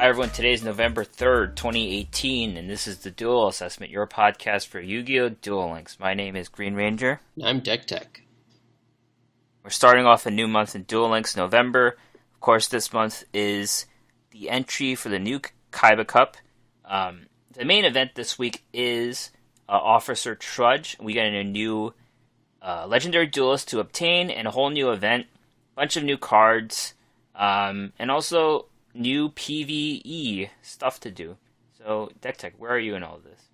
Hi everyone, today is November 3rd, 2018, and this is the Duel Assessment, your podcast for Yu-Gi-Oh! Duel Links. My name is Green Ranger. I'm Deck Tech. We're starting off a new month in Duel Links, November. Of course, this month is the entry for the new Kaiba Cup. The main event this week is Officer Trudge. We got a new Legendary Duelist to obtain, and a whole new event, bunch of new cards, and also new PvE stuff to do. So, Deck Tech, where are you in all of this?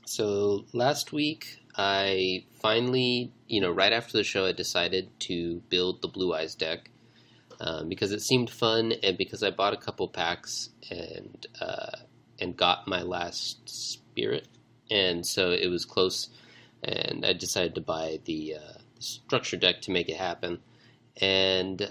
So last week, I finally, right after the show, I decided to build the Blue Eyes deck because it seemed fun, and because I bought a couple packs and got my last Spirit, and so it was close, and I decided to buy the structure deck to make it happen, and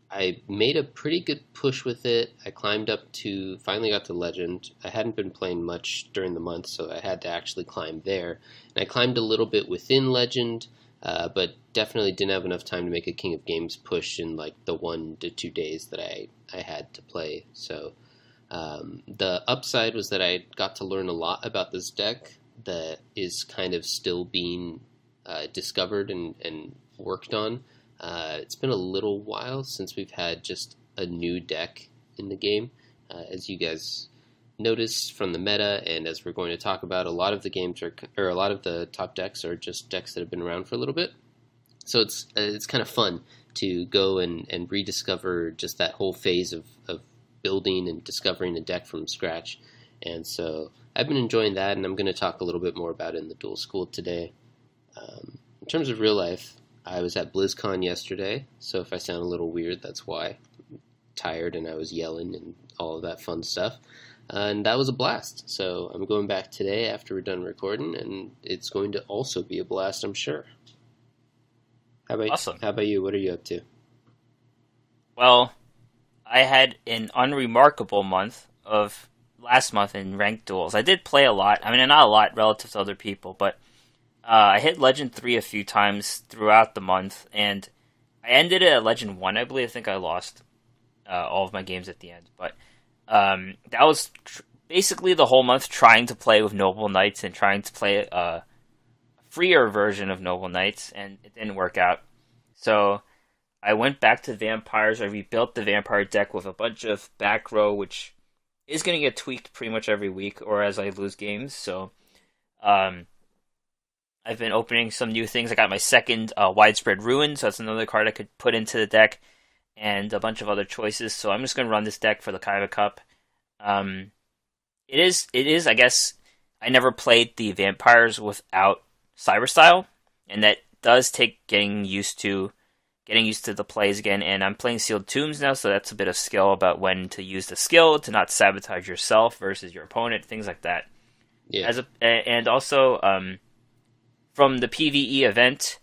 I made a pretty good push with it. I finally got to Legend. I hadn't been playing much during the month, so I had to actually climb there. And I climbed a little bit within Legend, but definitely didn't have enough time to make a King of Games push in like the 1 to 2 days that I had to play. So the upside was that I got to learn a lot about this deck that is kind of still being discovered and worked on. It's been a little while since we've had just a new deck in the game. As you guys noticed from the meta, and as we're going to talk about, a lot of the games a lot of the top decks are just decks that have been around for a little bit. So it's kind of fun to go and rediscover just that whole phase of building and discovering a deck from scratch. And so I've been enjoying that, and I'm going to talk a little bit more about it in the Duel School today. In terms of real life, I was at BlizzCon yesterday, so if I sound a little weird, that's why. I'm tired and I was yelling and all of that fun stuff. And that was a blast. So I'm going back today after we're done recording, and it's going to also be a blast, I'm sure. Awesome. How about you? What are you up to? Well, I had an unremarkable month of last month in ranked duels. I did play a lot. I mean, not a lot relative to other people, but I hit Legend 3 a few times throughout the month, and I ended it at Legend 1, I believe. I think I lost all of my games at the end. But that was basically the whole month trying to play with Noble Knights and trying to play a freer version of Noble Knights, and it didn't work out. So I went back to Vampires. I rebuilt the Vampire deck with a bunch of back row, which is going to get tweaked pretty much every week or as I lose games. So I've been opening some new things. I got my second Widespread Ruin, so that's another card I could put into the deck, and a bunch of other choices. So I'm just going to run this deck for the Kaiba Cup. It is. I guess I never played the Vampires without Cyberstyle, and that does take getting used to the plays again. And I'm playing Sealed Tombs now, so that's a bit of skill about when to use the skill to not sabotage yourself versus your opponent, things like that. Yeah. And also, from the PvE event,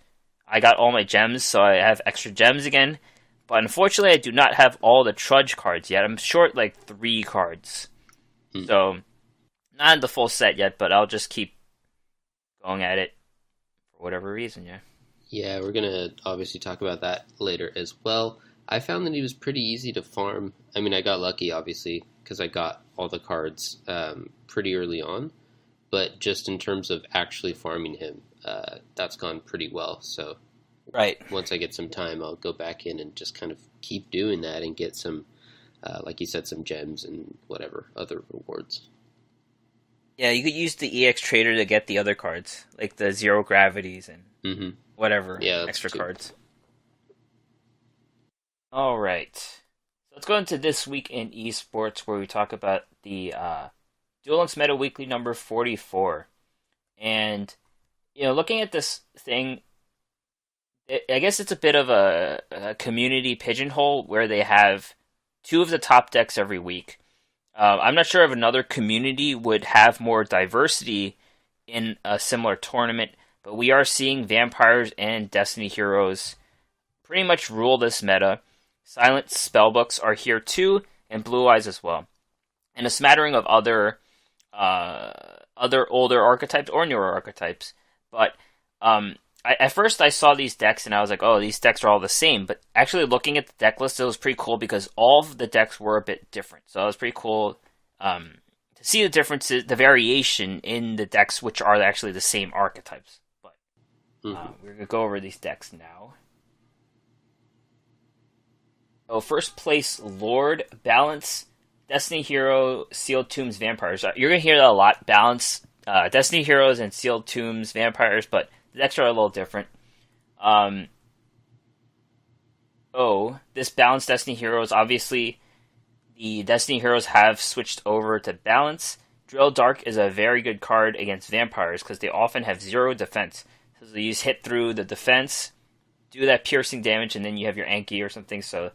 I got all my gems, so I have extra gems again. But unfortunately, I do not have all the Trudge cards yet. I'm short like 3 cards. So, not in the full set yet, but I'll just keep going at it for whatever reason, yeah. Yeah, we're going to obviously talk about that later as well. I found that he was pretty easy to farm. I mean, I got lucky, obviously, because I got all the cards pretty early on. But just in terms of actually farming him, that's gone pretty well. So right. Once I get some time, I'll go back in and just kind of keep doing that and get some, like you said, some gems and whatever, other rewards. Yeah, you could use the EX Trader to get the other cards, like the Zero Gravities and whatever extra cards. All right. So let's go into this week in esports, where we talk about the Duel Links Meta Weekly number 44. And, looking at this thing, I guess it's a bit of a community pigeonhole where they have 2 of the top decks every week. I'm not sure if another community would have more diversity in a similar tournament, but we are seeing Vampires and Destiny Heroes pretty much rule this meta. Silent Spellbooks are here too, and Blue Eyes as well. And a smattering of other older archetypes or newer archetypes. But At first I saw these decks and I was like, oh, these decks are all the same. But actually looking at the deck list, it was pretty cool because all of the decks were a bit different. So it was pretty cool to see the differences, the variation in the decks, which are actually the same archetypes. But we're going to go over these decks now. So first place, Lord, Balance, Destiny Hero, Sealed Tombs, Vampires. You're going to hear that a lot. Balance, Destiny Heroes, and Sealed Tombs, Vampires, but the decks are a little different. This Balance Destiny Heroes, obviously, the Destiny Heroes have switched over to Balance. Drill Dark is a very good card against Vampires because they often have 0 defense. So you just hit through the defense, do that piercing damage, and then you have your Anki or something. So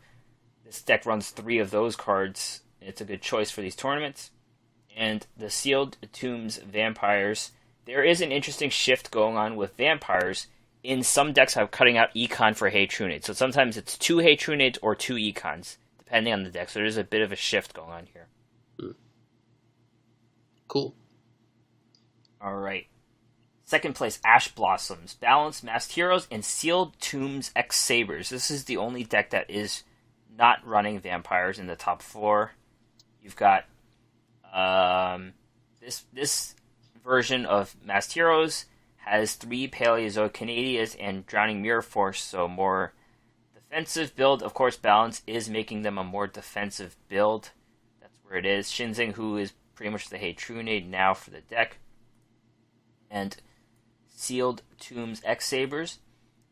this deck runs 3 of those cards. It's a good choice for these tournaments. And the Sealed Tombs Vampires, there is an interesting shift going on with Vampires. In some decks, I'm cutting out Econ for Hey Trunade. So sometimes it's 2 Hey Trunades or 2 Econs, depending on the deck. So there's a bit of a shift going on here. Cool. All right. Second place, Ash Blossoms, Balance, Masked Heroes, and Sealed Tombs X Sabers. This is the only deck that is not running Vampires in the top 4. You've got this version of Masked Heroes has 3 Paleozoic Canadias and Drowning Mirror Force, so more defensive build. Of course, Balance is making them a more defensive build. That's where it is. Shinzing, who is pretty much the Hey Trunade now for the deck. And Sealed Tombs X Sabers.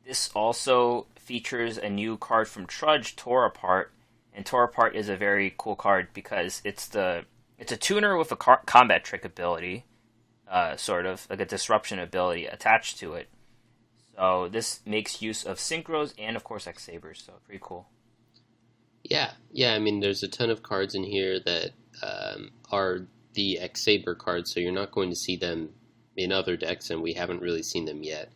This also features a new card from Trudge, Tore Apart, and Tore Apart is a very cool card because it's a tuner with a combat trick ability, sort of like a disruption ability attached to it. So this makes use of Synchros and of course X Sabers, so pretty cool. Yeah. I mean, there's a ton of cards in here that are the X Saber cards, so you're not going to see them in other decks, and we haven't really seen them yet.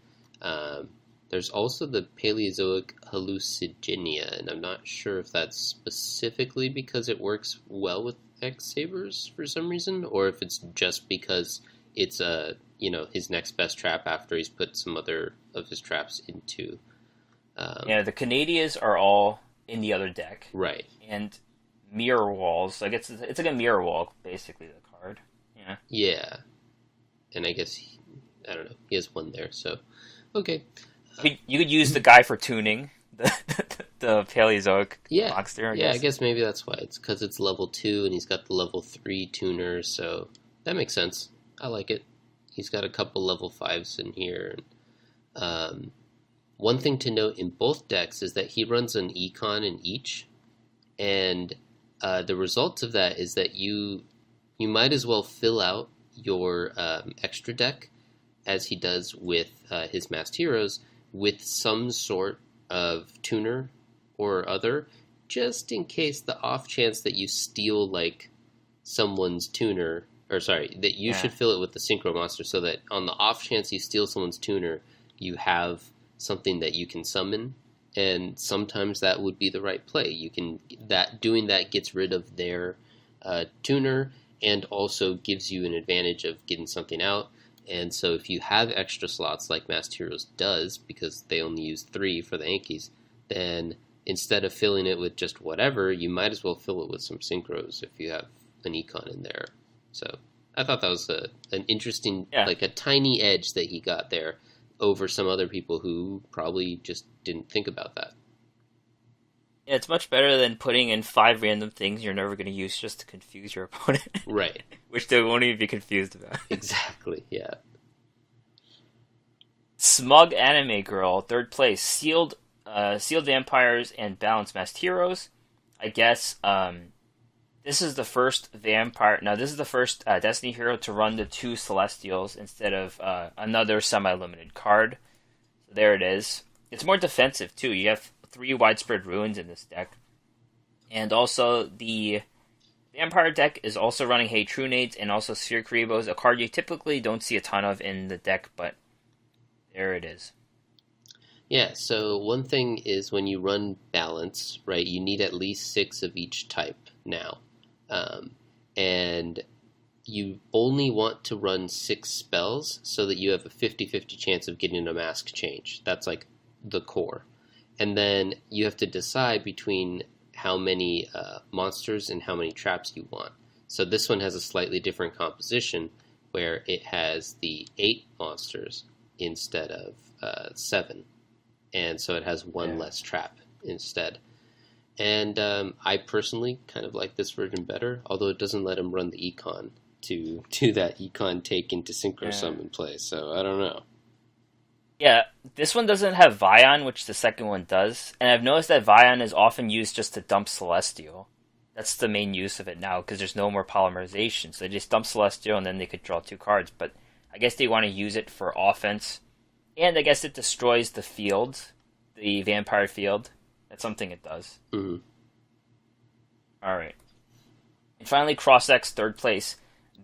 There's also the Paleozoic Hallucigenia, and I'm not sure if that's specifically because it works well with X Sabers for some reason, or if it's just because it's his next best trap after he's put some other of his traps into. The Canadias are all in the other deck, right? And mirror walls, like it's like a mirror wall, basically the card. Yeah. And I guess, I don't know, he has one there, so, okay. You could use the guy for tuning, the Paleozoic monster, I guess. I guess maybe that's why. It's because it's level 2, and he's got the level 3 tuner, so that makes sense. I like it. He's got a couple level 5s in here. One thing to note in both decks is that he runs an Econ in each, and the result of that is that you might as well fill out your extra deck, as he does with his Masked Heroes, with some sort of tuner or other, just in case the off chance that you steal like someone's tuner, or sorry, that you should fill it with the Synchro Monster, so that on the off chance you steal someone's tuner, you have something that you can summon, and sometimes that would be the right play. Doing that gets rid of their tuner, and also gives you an advantage of getting something out. And so if you have extra slots like Masked Heroes does, because they only use 3 for the Yankees, then instead of filling it with just whatever, you might as well fill it with some Synchros if you have an Econ in there. So I thought that was an interesting, like a tiny edge that he got there over some other people who probably just didn't think about that. Yeah, it's much better than putting in 5 random things you're never going to use just to confuse your opponent. Right. Which they won't even be confused about. Exactly, yeah. Smug Anime Girl, 3rd place. Sealed Vampires and Balanced Masked Heroes. I guess this is the first Vampire... No, this is the first Destiny Hero to run the 2 Celestials instead of another semi-limited card. So there it is. It's more defensive, too. You have 3 Widespread Ruins in this deck. And also, the Vampire deck is also running Hey Trunades and also Sphere Karibos, a card you typically don't see a ton of in the deck, but there it is. Yeah, so one thing is when you run Balance, right, you need at least 6 of each type now. And you only want to run 6 spells so that you have a 50-50 chance of getting a mask change. That's like the core. And then you have to decide between how many monsters and how many traps you want. So this one has a slightly different composition where it has the 8 monsters instead of 7. And so it has one less trap instead. And I personally kind of like this version better, although it doesn't let him run the econ to do that econ take into synchro summon play. So I don't know. Yeah, this one doesn't have Vion, which the second one does. And I've noticed that Vion is often used just to dump Celestial. That's the main use of it now, because there's no more polymerization. So they just dump Celestial, and then they could draw 2 cards. But I guess they want to use it for offense. And I guess it destroys the field, the vampire field. That's something it does. Mm-hmm. Alright. And finally, Cross X, 3rd place.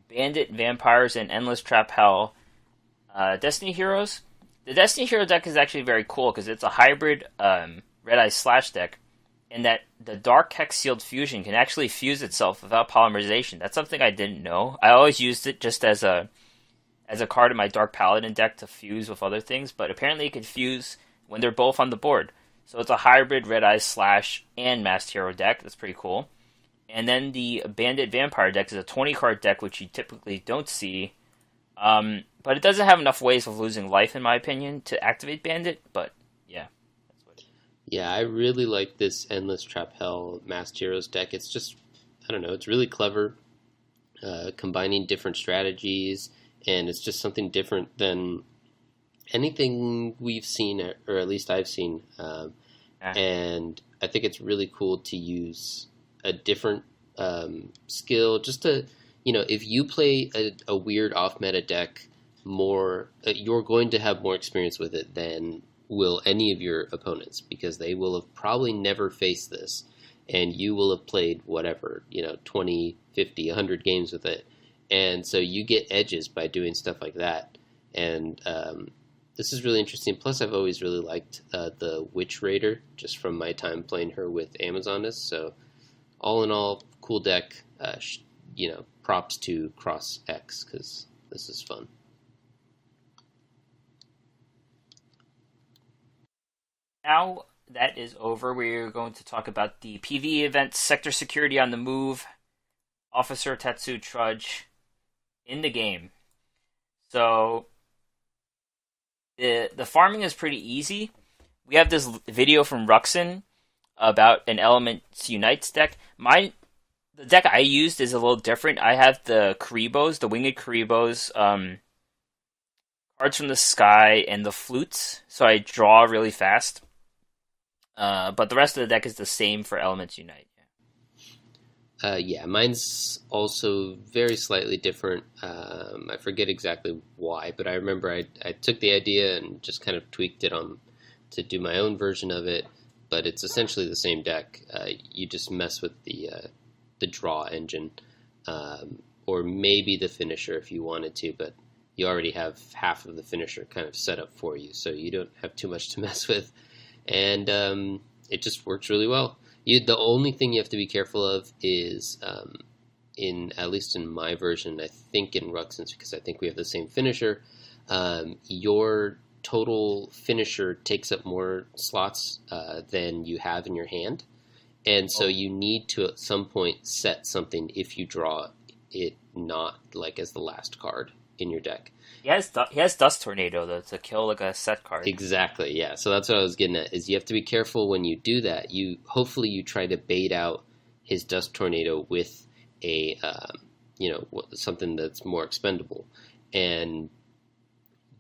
Bandit, Vampires, and Endless Trap Hell. Destiny Heroes. The Destiny Hero deck is actually very cool because it's a hybrid Red Eye Slash deck, and that the Dark Hex Sealed Fusion can actually fuse itself without polymerization. That's something I didn't know. I always used it just as a card in my Dark Paladin deck to fuse with other things, but apparently it can fuse when they're both on the board. So it's a hybrid Red Eye Slash and Masked Hero deck. That's pretty cool. And then the Bandit Vampire deck is a 20-card deck, which you typically don't see. But it doesn't have enough ways of losing life, in my opinion, to activate Bandit. But, yeah. That's what Yeah, I really like this Endless Trap Hell Masked Heroes deck. It's just, I don't know, it's really clever, combining different strategies, and it's just something different than anything we've seen, or at least I've seen. And I think it's really cool to use a different skill, just to, if you play a weird off-meta deck more, you're going to have more experience with it than will any of your opponents, because they will have probably never faced this, and you will have played whatever, 20, 50, 100 games with it. And so you get edges by doing stuff like that. And this is really interesting. Plus, I've always really liked the Witch Raider, just from my time playing her with Amazoness. So all in all, cool deck. Props to Cross X, because this is fun. Now that is over, we're going to talk about the PvE event, Sector Security on the Move, Officer Tetsu Trudge in the game. So the farming is pretty easy. We have this video from Ruxin about an Elements Unites deck. The deck I used is a little different. I have the Karibos, the Winged Karibos, Cards from the Sky, and the Flutes, so I draw really fast. But the rest of the deck is the same for Elements Unite. Yeah, mine's also very slightly different. I forget exactly why, but I remember I took the idea and just kind of tweaked it to do my own version of it. But it's essentially the same deck. You just mess with the draw engine, or maybe the finisher if you wanted to, but you already have half of the finisher kind of set up for you, so you don't have too much to mess with. And it just works really well. The only thing you have to be careful of is, at least in my version, I think in Ruxin's, because I think we have the same finisher, your total finisher takes up more slots than you have in your hand. And so you need to, at some point, set something if you draw it not like as the last card in your deck. He has Dust Tornado, though, to kill like a set card. Exactly, yeah. So that's what I was getting at, is you have to be careful when you do that. Hopefully you try to bait out his Dust Tornado with a, something that's more expendable. And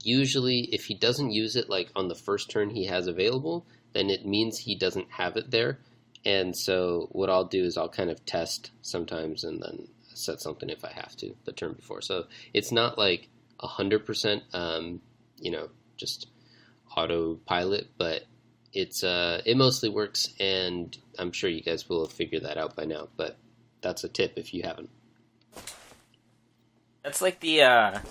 usually if he doesn't use it like on the first turn he has available, then it means he doesn't have it there. And so what I'll do is I'll kind of test sometimes and then set something if I have to the turn before. So it's not like 100%, just autopilot, but it mostly works, and I'm sure you guys will have figured that out by now, but that's a tip if you haven't. That's like the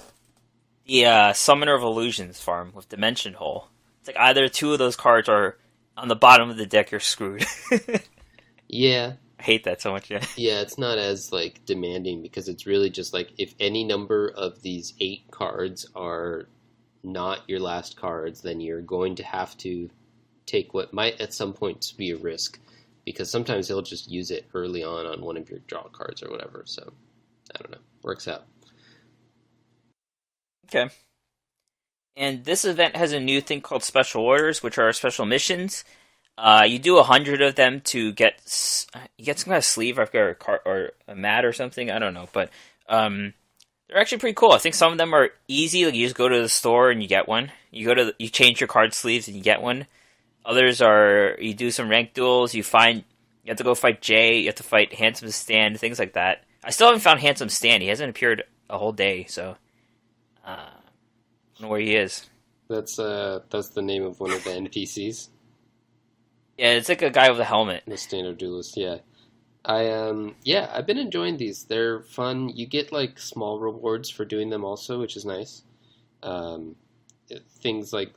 Summoner of Illusions farm with Dimension Hole. It's like either two of those cards are on the bottom of the deck, you're screwed. Yeah, hate that so much. Yeah. Yeah, it's not as like demanding because it's really just like if any number of these 8 cards are not your last cards, then you're going to have to take what might at some point be a risk because sometimes he'll just use it early on one of your draw cards or whatever. So I don't know, works out. Okay. And this event has a new thing called special orders, which are special missions. You do 100 of them to get you get some kind of sleeve, I forget, or or a mat or something. I don't know, but they're actually pretty cool. I think some of them are easy. Like you just go to the store and you get one. You change your card sleeves and you get one. Others are you do some ranked duels. You have to go fight Jay. You have to fight Handsome Stan, things like that. I still haven't found Handsome Stan. He hasn't appeared a whole day, so I don't know where he is. That's the name of one of the NPCs. Yeah, it's like a guy with a helmet. The standard duelist, yeah. I've been enjoying these. They're fun. You get like small rewards for doing them also, which is nice. Um, Things like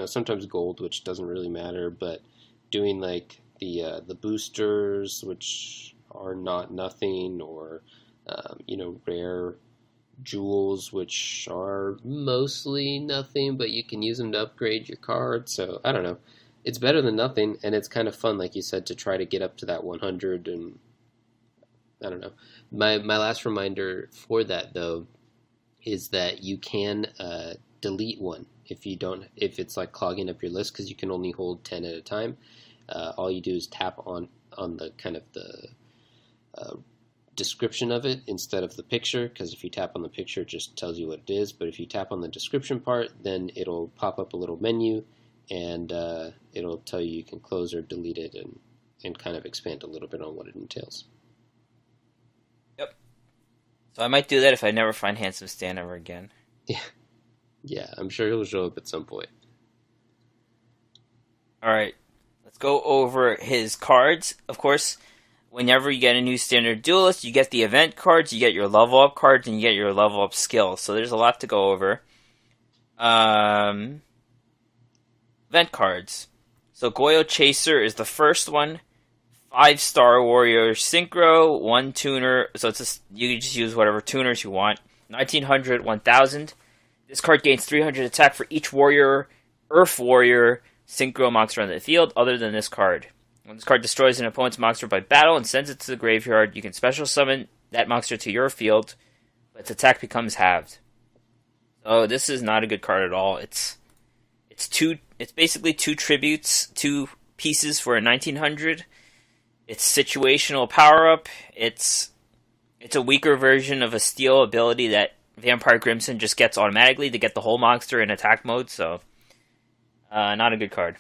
sometimes gold, which doesn't really matter, but doing like the boosters, which are not nothing, or rare jewels, which are mostly nothing, but you can use them to upgrade your card. So I don't know. It's better than nothing, and it's kind of fun, like you said, to try to get up to that 100. And I don't know. My last reminder for that though is that you can delete one if it's like clogging up your list because you can only hold 10 at a time. All you do is tap on the kind of the description of it instead of the picture, because if you tap on the picture it just tells you what it is, but if you tap on the description part then it'll pop up a little menu and it'll tell you can close or delete it and kind of expand a little bit on what it entails. Yep. So I might do that if I never find Handsome Stan ever again. Yeah, I'm sure he'll show up at some point. Alright, let's go over his cards. Of course, whenever you get a new standard duelist, you get the event cards, you get your level up cards, and you get your level up skills. So there's a lot to go over. Event cards. So Yugioh Chaser is the first one. 5-star warrior synchro, 1 tuner. So you can just use whatever tuners you want. 1900, 1000. This card gains 300 attack for each warrior, Earth warrior, synchro monster on the field, other than this card. When this card destroys an opponent's monster by battle and sends it to the graveyard, you can special summon that monster to your field, but its attack becomes halved. So this is not a good card at all. It's basically 2 tributes, 2 pieces for a 1900. It's situational power up. It's a weaker version of a steel ability that Vampire Crimson just gets automatically to get the whole monster in attack mode. So not a good card.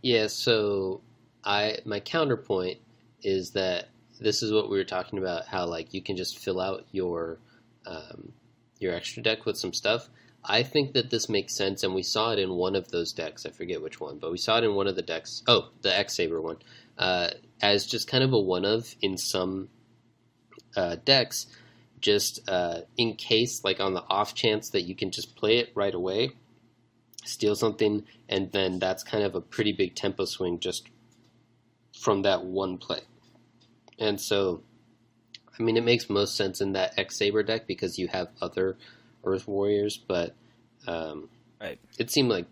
Yeah. So my counterpoint is that this is what we were talking about. How like you can just fill out your extra deck with some stuff. I think that this makes sense, and we saw it in one of those decks. I forget which one, but we saw it in one of the decks. Oh, the X-Saber one. As just kind of a one-of in some decks, just in case, like on the off chance that you can just play it right away, steal something, and then that's kind of a pretty big tempo swing just from that one play. And so, I mean, it makes most sense in that X-Saber deck because you have other Earth Warriors, but right. It seemed like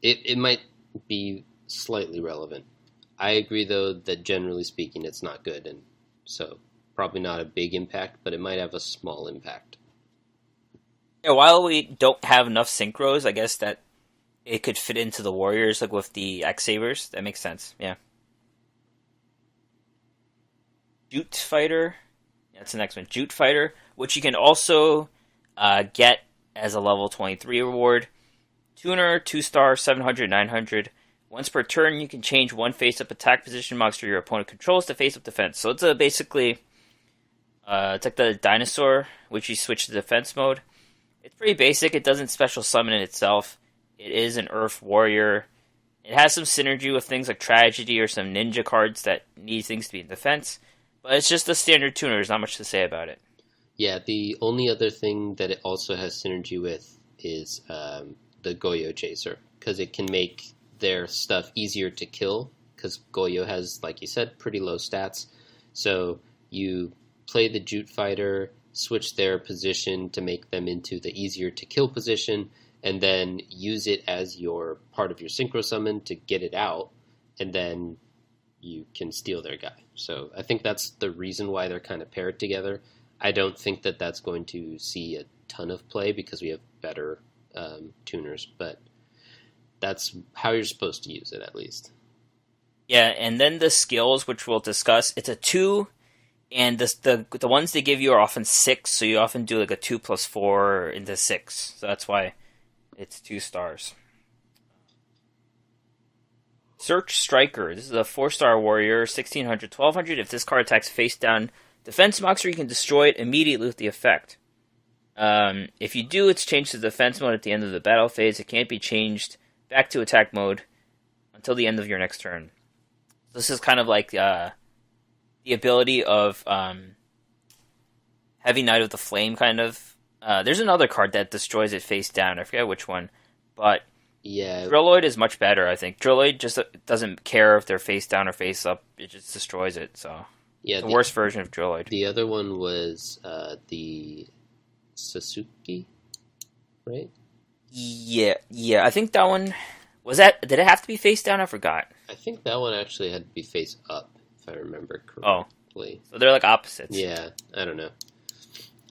it might be slightly relevant. I agree, though, that generally speaking, it's not good, and so probably not a big impact, but it might have a small impact. Yeah, while we don't have enough synchros, I guess that it could fit into the Warriors, like with the X-Sabers. That makes sense, yeah. Jute Fighter. That's the next one. Jute Fighter, which you can also get as a level 23 reward. Tuner, 2-star, 700, 900. Once per turn, you can change one face-up attack position monster your opponent controls to face-up defense. So it's basically, it's like the dinosaur, which you switch to defense mode. It's pretty basic. It doesn't special summon in itself. It is an Earth Warrior. It has some synergy with things like Tragedy or some ninja cards that need things to be in defense. But it's just a standard tuner. There's not much to say about it. Yeah, the only other thing that it also has synergy with is the Yugioh Chaser, because it can make their stuff easier to kill, because Yugioh has, like you said, pretty low stats. So you play the Jute Fighter, switch their position to make them into the easier to kill position, and then use it as your part of your synchro summon to get it out, and then you can steal their guy. So I think that's the reason why they're kind of paired together. I don't think that that's going to see a ton of play because we have better tuners, but that's how you're supposed to use it, at least. Yeah, and then the skills, which we'll discuss, it's a 2, and the ones they give you are often 6, so you often do like a 2+4 into 6. So that's why it's 2 stars. Search Striker. This is a 4-star warrior, 1600, 1200. If this card attacks face down defense monster, you can destroy it immediately with the effect. If you do, it's changed to defense mode at the end of the battle phase. It can't be changed back to attack mode until the end of your next turn. This is kind of like the ability of Heavy Knight of the Flame, kind of. There's another card that destroys it face down. I forget which one, but yeah, Drilloid is much better, I think. Drilloid just doesn't care if they're face down or face up. It just destroys it, so yeah, it's the worst version of Drilloid. The other one was the Sasuke, right? Yeah. I think that one... Did it have to be face down? I forgot. I think that one actually had to be face up, if I remember Oh. correctly. So they're like opposites. Yeah, I don't know.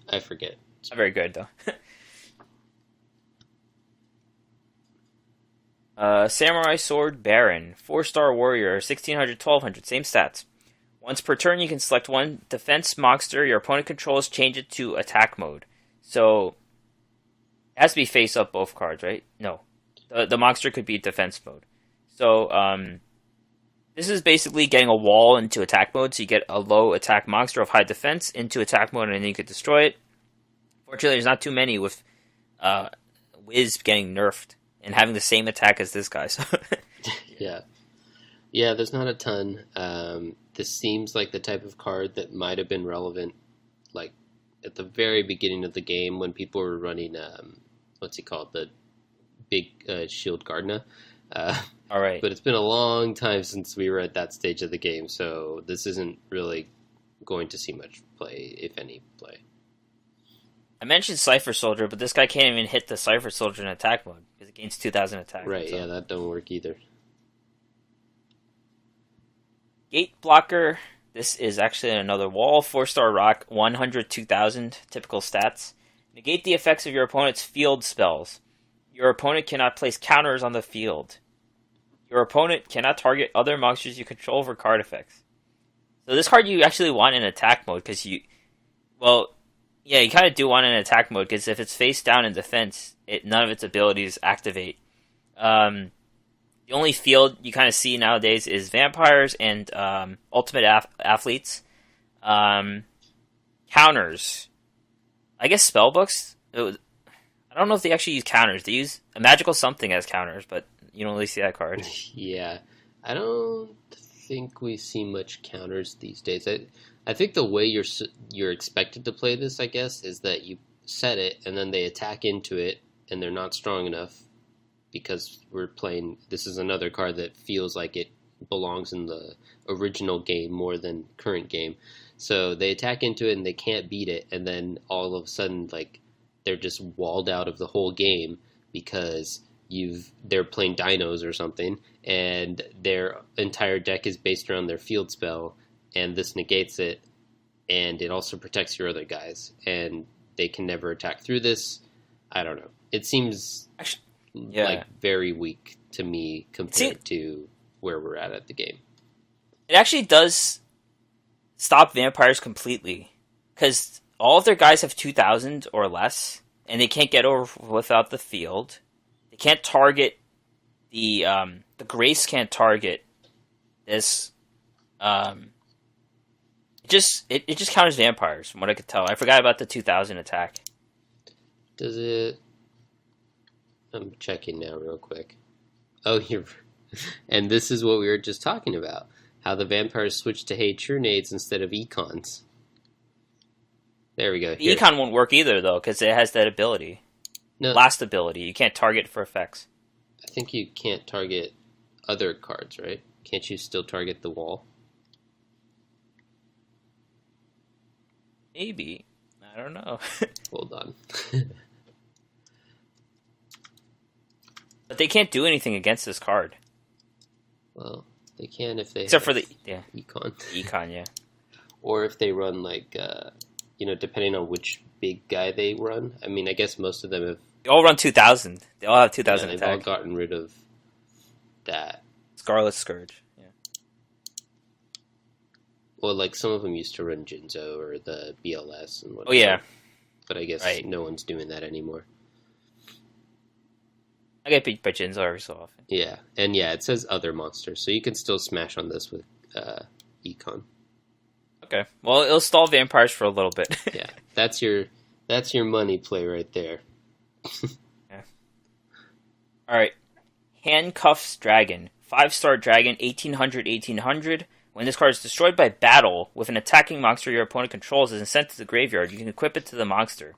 I forget. It's not very good, though. Samurai Sword Baron. 4-star warrior, 1600, 1200. Same stats. Once per turn, you can select one defense monster your opponent controls, change it to attack mode. So, it has to be face up both cards, right? No. The monster could be defense mode. So, this is basically getting a wall into attack mode, so you get a low attack monster of high defense into attack mode, and then you could destroy it. Fortunately, there's not too many with Wiz getting nerfed and having the same attack as this guy. So. Yeah, there's not a ton. This seems like the type of card that might have been relevant, like, at the very beginning of the game when people were running, what's he called, the big Shield Gardna. All right. But it's been a long time since we were at that stage of the game, so this isn't really going to see much play, if any play. I mentioned Cypher Soldier, but this guy can't even hit the Cypher Soldier in attack mode because it gains 2,000 attack. Right, so. Yeah, that don't work either. Gate Blocker. This is actually another wall. 4-star rock, 100, 2,000. Typical stats. Negate the effects of your opponent's field spells. Your opponent cannot place counters on the field. Your opponent cannot target other monsters you control for card effects. So this card you actually want in attack mode because you kind of do want it in attack mode because if it's face down in defense, none of its abilities activate. The only field you kind of see nowadays is vampires and ultimate athletes. Counters. I guess spellbooks. I don't know if they actually use counters. They use a magical something as counters, but you don't really see that card. Yeah. I don't think we see much counters these days. I think the way you're expected to play this, I guess, is that you set it and then they attack into it and they're not strong enough because we're playing. This is another card that feels like it belongs in the original game more than current game. So they attack into it and they can't beat it, and then all of a sudden, like, they're just walled out of the whole game because they're playing dinos or something, and their entire deck is based around their field spell, and this negates it, and it also protects your other guys, and they can never attack through this. I don't know. It seems like very weak to me compared to where we're at the game. It actually does stop vampires completely because all of their guys have 2,000 or less, and they can't get over without the field. They can't target the Grace can't target this. It just counters vampires from what I could tell. I forgot about the 2,000 attack. Does it? I'm checking now real quick. Oh, and this is what we were just talking about. How the vampires switched to True Nades instead of Econs. There we go. The Econ won't work either, though, because it has that ability. No. Last ability. You can't target for effects. I think you can't target other cards, right? Can't you still target the wall? Maybe. I don't know. Hold on. But they can't do anything against this card. Well, they can if they Except have for the econ. econ, yeah. Or if they run like, depending on which big guy they run. I mean, I guess most of them have. They all run 2,000. They all have 2,000 They've attack. all gotten rid of that. Scarlet Scourge. Yeah. Well, like some of them used to run Jinzo or the BLS and whatnot. Oh yeah. But I guess Right. no one's doing that anymore. I get beat by Jinzo every so often. Yeah, and yeah, it says other monsters, so you can still smash on this with econ. Okay. Well, it'll stall vampires for a little bit. Yeah, that's your money play right there. Yeah. All right. Handcuffs Dragon. 5-star dragon, 1800. When this card is destroyed by battle with an attacking monster your opponent controls and sent to the graveyard, you can equip it to the monster.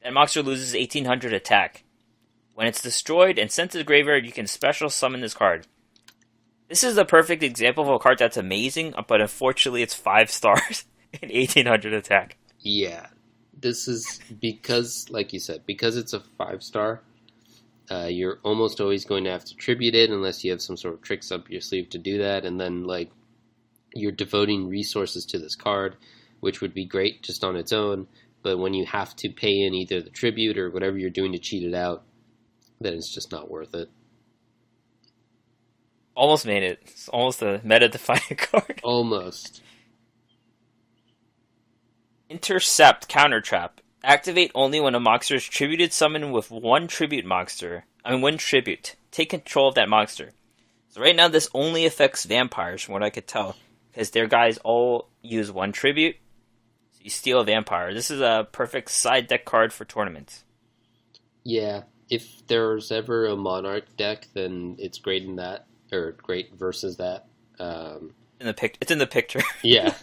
That monster loses 1800 attack. When it's destroyed and sent to the graveyard, you can special summon this card. This is the perfect example of a card that's amazing, but unfortunately it's 5 stars and 1800 attack. Yeah, this is because, like you said, because it's a 5-star, you're almost always going to have to tribute it unless you have some sort of tricks up your sleeve to do that, and then, like, you're devoting resources to this card, which would be great just on its own, but when you have to pay in either the tribute or whatever you're doing to cheat it out, then it's just not worth it. Almost made it. It's almost a meta-defining card. Almost. Intercept Counter Trap. Activate only when a monster is tributed summoned with one tribute. Take control of that monster. So right now this only affects vampires from what I could tell. Because their guys all use one tribute. So you steal a vampire. This is a perfect side deck card for tournaments. Yeah. If there's ever a Monarch deck, then it's great in that, or great versus that. It's in the picture. Yeah.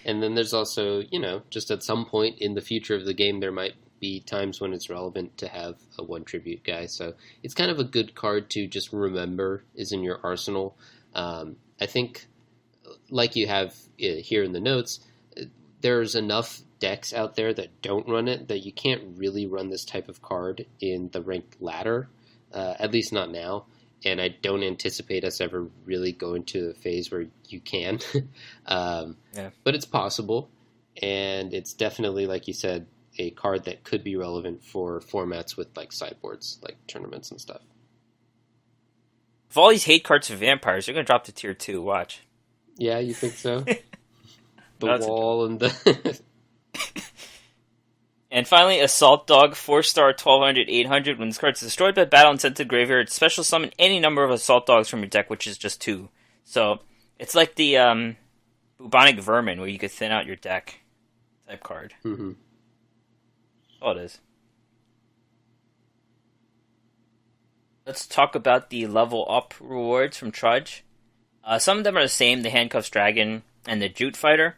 And then there's also, just at some point in the future of the game, there might be times when it's relevant to have a one tribute guy. So it's kind of a good card to just remember is in your arsenal. I think, like you have here in the notes, there's enough decks out there that don't run it that you can't really run this type of card in the ranked ladder, at least not now. And I don't anticipate us ever really going to a phase where you can. But it's possible, and it's definitely, like you said, a card that could be relevant for formats with like sideboards, like tournaments and stuff. If all these hate cards for vampires, they're going to drop to tier 2, watch. Yeah, you think so? The That's wall and the... And finally, Assault Dog, 4-star, 1200. When this card is destroyed by battle and sent to the graveyard, special summon any number of Assault Dogs from your deck, which is just 2. So, it's like the Bubonic Vermin, where you could thin out your deck type card. Mm-hmm. That's all it is. Let's talk about the level up rewards from Trudge. Some of them are the same, the Handcuffs Dragon and the Jute Fighter.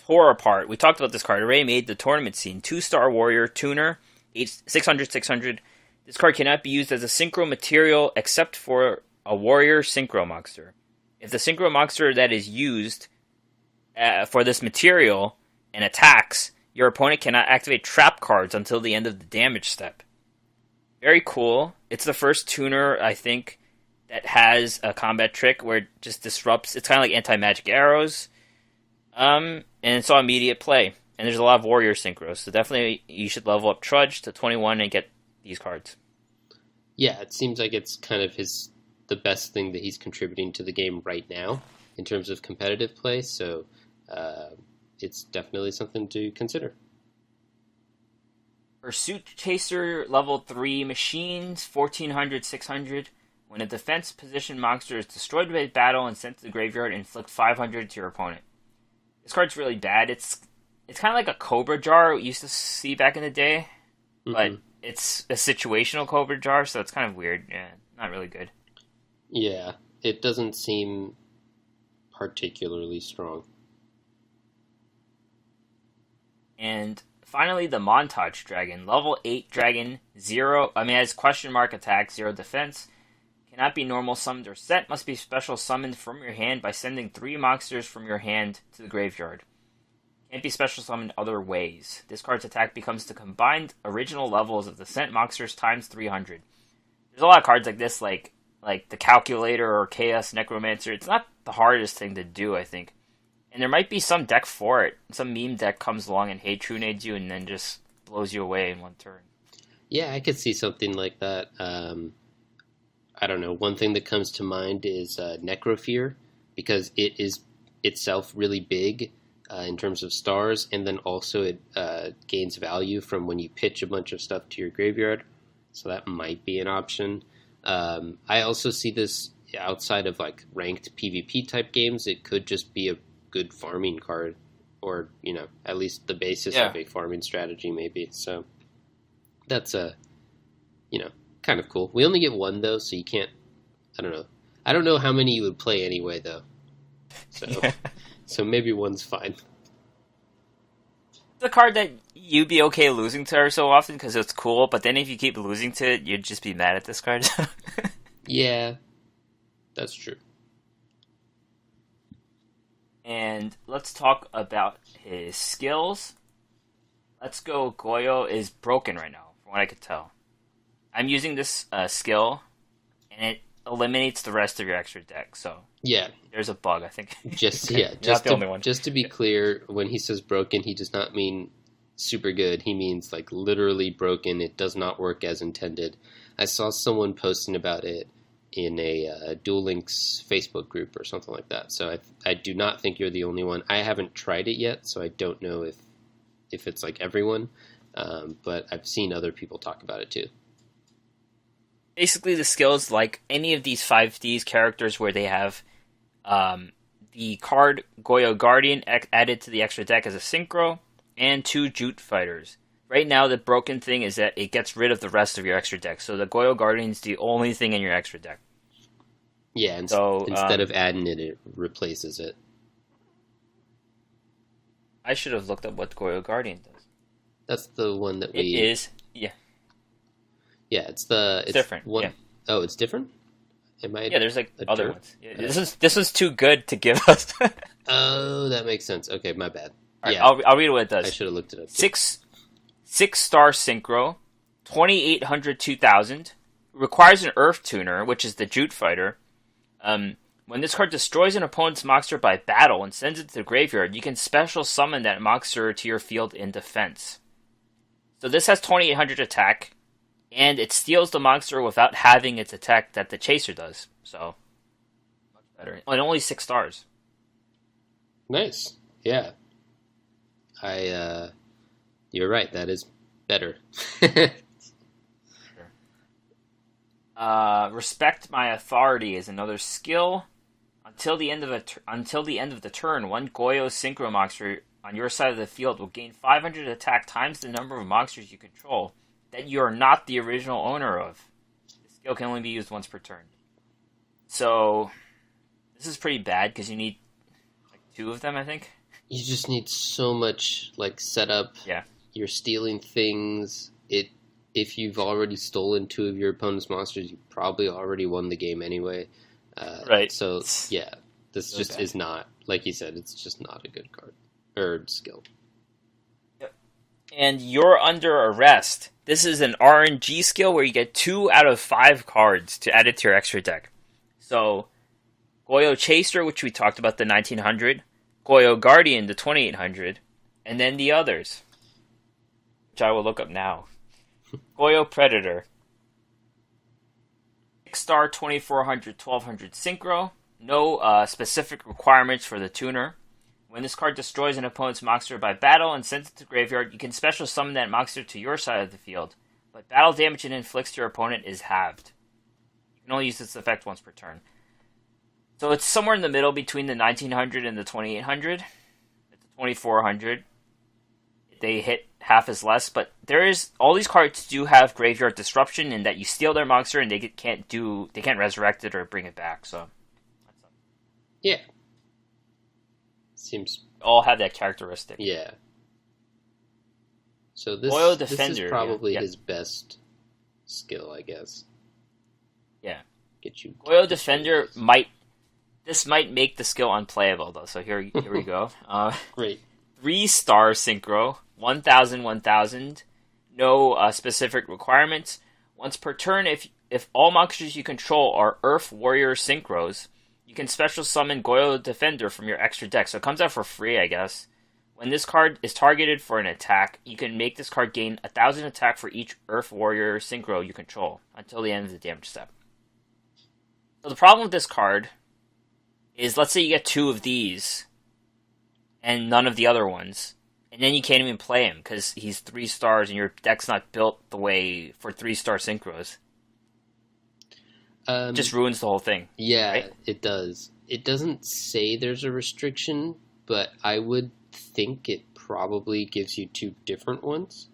Tore apart. We talked about this card. Already made the tournament scene. 2-star Warrior Tuner, 600. This card cannot be used as a synchro material except for a Warrior Synchro monster. If the Synchro monster that is used for this material and attacks, your opponent cannot activate trap cards until the end of the damage step. Very cool. It's the first tuner, I think, that has a combat trick where it just disrupts. It's kind of like anti-magic arrows. And it's on immediate play. And there's a lot of warrior synchros. So definitely you should level up Trudge to 21 and get these cards. Yeah, it seems like it's kind of the best thing that he's contributing to the game right now in terms of competitive play. So it's definitely something to consider. Pursuit Chaser level 3 machines, 600. When a defense position monster is destroyed by battle and sent to the graveyard, inflict 500 to your opponent. This card's really bad. It's kind of like a Cobra Jar we used to see back in the day, but it's a situational Cobra Jar, so it's kind of weird. Yeah, not really good. Yeah, it doesn't seem particularly strong. And finally, the Montage Dragon. Level 8 Dragon, 0... has question mark attack, 0 defense. Cannot be normal summoned or sent. Must be special summoned from your hand by sending 3 monsters from your hand to the graveyard. Can't be special summoned other ways. This card's attack becomes the combined original levels of the sent monsters times 300. There's a lot of cards like this, like the Calculator or Chaos Necromancer. It's not the hardest thing to do, I think. And there might be some deck for it. Some meme deck comes along and Hey Trunades you and then just blows you away in one turn. Yeah, I could see something like that. I don't know. One thing that comes to mind is Necrofear, because it is itself really big in terms of stars, and then also it gains value from when you pitch a bunch of stuff to your graveyard. So that might be an option. I also see this outside of like ranked PvP type games. It could just be a good farming card, or at least the basis of a farming strategy, maybe. So that's kind of cool. We only get one though, so you can't. I don't know. I don't know how many you would play anyway, though. So, so maybe one's fine. It's a card that you'd be okay losing to every so often because it's cool, but then if you keep losing to it, you'd just be mad at this card. Yeah, that's true. And let's talk about his skills. Let's go. Goyo is broken right now, from what I could tell. I'm using this skill, and it eliminates the rest of your extra deck. So yeah, there's a bug, I think. Just not the only one. Just to be clear, when he says broken, he does not mean super good. He means like literally broken. It does not work as intended. I saw someone posting about it in a Duel Links Facebook group or something like that. So I do not think you're the only one. I haven't tried it yet, so I don't know if it's like everyone. But I've seen other people talk about it too. Basically, the skills like any of these 5Ds characters where they have the card Goyo Guardian added to the extra deck as a synchro, and 2 Jute Fighters. Right now, the broken thing is that it gets rid of the rest of your extra deck, so the Goyo Guardian is the only thing in your extra deck. Yeah, so instead of adding it, it replaces it. I should have looked up what Goyo Guardian does. That's the one that It is, yeah. Yeah, it's different. One. Yeah. Oh, it's different? Yeah, there's like other ones. Yeah, this was too good to give us. Oh, that makes sense. Okay, my bad. Right, yeah, I'll read what it does. I should have looked it up. 6-star synchro, 2800 2000. Requires an Earth Tuner, which is the Jute Fighter. When this card destroys an opponent's monster by battle and sends it to the graveyard, you can special summon that monster to your field in defense. So this has 2800 attack, and it steals the monster without having its attack that the Chaser does. So, much better. And only 6 stars. Nice. Yeah. You're right, that is better. Respect My Authority is another skill. Until the end of the turn, one Goyo Synchro monster on your side of the field will gain 500 attack times the number of monsters you control that you are not the original owner of. The skill can only be used once per turn. So this is pretty bad because you need like 2 of them, I think. You just need so much like setup. Yeah. You're stealing things. If you've already stolen 2 of your opponent's monsters, you probably already won the game anyway. Right. So, yeah, this so just bad. Is not, like you said, it's just not a good card. Or skill. Yep. And You're Under Arrest. This is an RNG skill where you get 2 out of 5 cards to add it to your extra deck. So, Goyo Chaser, which we talked about, the 1900. Goyo Guardian, the 2800. And then the others, which I will look up now. Goyo Predator. 6-star, 2400, 1200 synchro. No specific requirements for the tuner. When this card destroys an opponent's monster by battle and sends it to the graveyard, you can special summon that monster to your side of the field. But battle damage it inflicts to your opponent is halved. You can only use this effect once per turn. So it's somewhere in the middle between the 1900 and the 2800. It's a 2400. They hit half as less, but all these cards do have graveyard disruption in that you steal their monster and they can't resurrect it or bring it back. So yeah, seems all have that characteristic. Yeah. So this is probably his best skill, I guess. Yeah. Get you. Goyo Defender might make the skill unplayable though. So here we go. Great. 3-star synchro, 1000, 1000. No specific requirements. Once per turn, if all monsters you control are Earth Warrior synchros, you can special summon Goyo Defender from your extra deck. So it comes out for free, I guess. When this card is targeted for an attack, you can make this card gain 1000 attack for each Earth Warrior synchro you control until the end of the damage step. So the problem with this card is, let's say you get 2 of these and none of the other ones, and then you can't even play him because he's 3 stars and your deck's not built the way for 3-star synchros. It just ruins the whole thing. Yeah, right? It does. It doesn't say there's a restriction, but I would think it probably gives you 2 different ones,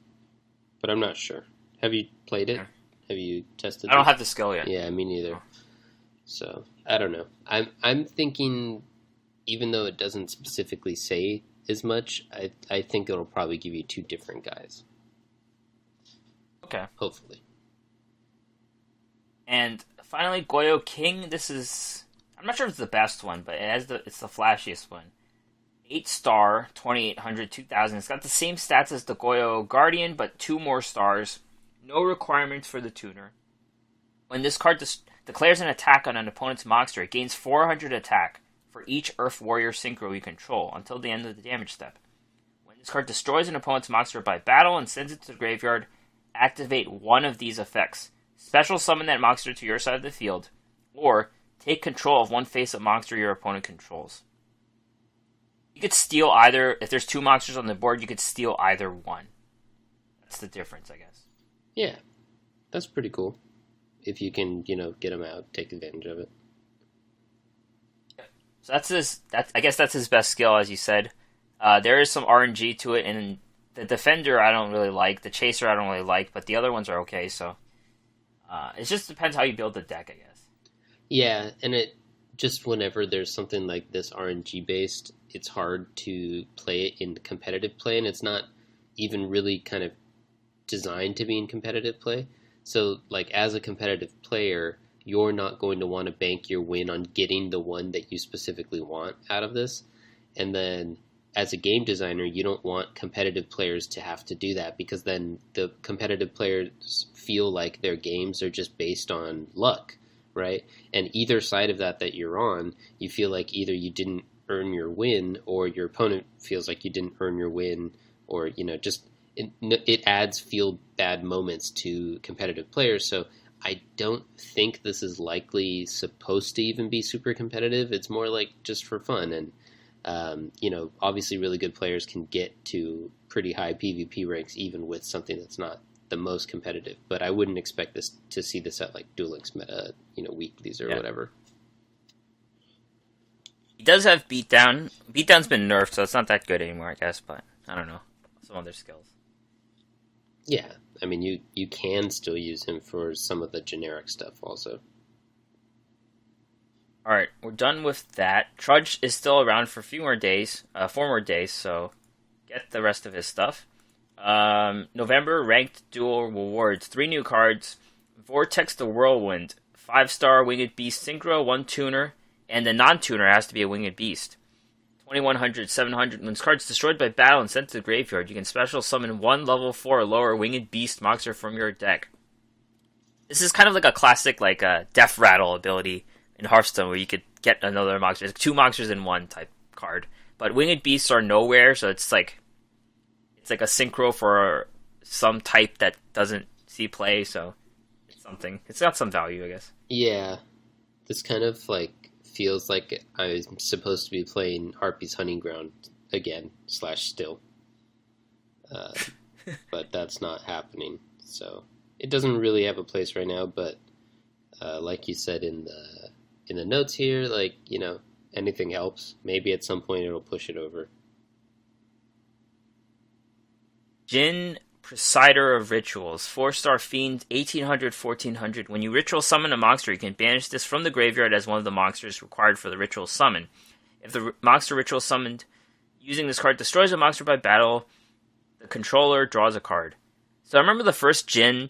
but I'm not sure. Have you played it? Yeah. Have you tested I don't have the skill yet. Yeah, me neither. So, I don't know. I'm thinking, even though it doesn't specifically say as much, I think it'll probably give you 2 different guys. Okay. Hopefully. And finally, Goyo King. This is, I'm not sure if it's the best one, but it's the flashiest one. 8-star, 2800, 2000. It's got the same stats as the Goyo Guardian, but 2 more stars. No requirements for the tuner. When this card declares an attack on an opponent's monster, it gains 400 attack for each Earth Warrior synchro you control until the end of the damage step. When this card destroys an opponent's monster by battle and sends it to the graveyard, activate one of these effects. Special summon that monster to your side of the field, or take control of one face-up monster your opponent controls. You could steal either, if there's 2 monsters on the board, you could steal either one. That's the difference, I guess. Yeah, that's pretty cool. If you can, get them out, take advantage of it. So I guess that's his best skill, as you said. There is some RNG to it, and the Defender I don't really like, the Chaser I don't really like, but the other ones are okay, so it just depends how you build the deck, I guess. Yeah, and it just whenever there's something like this RNG based, it's hard to play it in competitive play, and it's not even really kind of designed to be in competitive play. So, like, as a competitive player, you're not going to want to bank your win on getting the one that you specifically want out of this. And then, as a game designer, you don't want competitive players to have to do that, because then the competitive players feel like their games are just based on luck, right? And either side of that you're on, you feel like either you didn't earn your win, or your opponent feels like you didn't earn your win, or, just it adds feel bad moments to competitive players. So I don't think this is likely supposed to even be super competitive. It's more like just for fun. And, obviously really good players can get to pretty high PvP ranks even with something that's not the most competitive. But I wouldn't expect to see this at like Duel Links meta, weeklies or whatever. He does have Beatdown. Beatdown's been nerfed, so it's not that good anymore, I guess. But I don't know. Some other skills. Yeah, I mean, you can still use him for some of the generic stuff also. Alright, we're done with that. Trudge is still around for a few more days, 4 more days, so get the rest of his stuff. November, Ranked Duel Rewards, 3 new cards. Vortex the Whirlwind, 5-star Winged Beast Synchro, 1 tuner, and the non-tuner has to be a Winged Beast. 2100, 700. When this card's destroyed by battle and sent to the graveyard, you can special summon 1 level 4 or lower Winged Beast monster from your deck. This is kind of like a classic, Death Rattle ability in Hearthstone, where you could get another monster. It's 2 monsters in 1 type card. But Winged Beasts are nowhere, so it's like a synchro for some type that doesn't see play, so it's something. It's got some value, I guess. Yeah. This kind of, feels like I'm supposed to be playing Harpy's Hunting Ground again, /still. But that's not happening. So it doesn't really have a place right now, but like you said in the notes here, anything helps. Maybe at some point it'll push it over. Jin Presider of Rituals, 4-star Fiend, 1800, 1400. When you ritual summon a monster, you can banish this from the graveyard as one of the monsters required for the ritual summon. If the monster ritual summoned using this card destroys a monster by battle, the controller draws a card. So I remember the first Jin,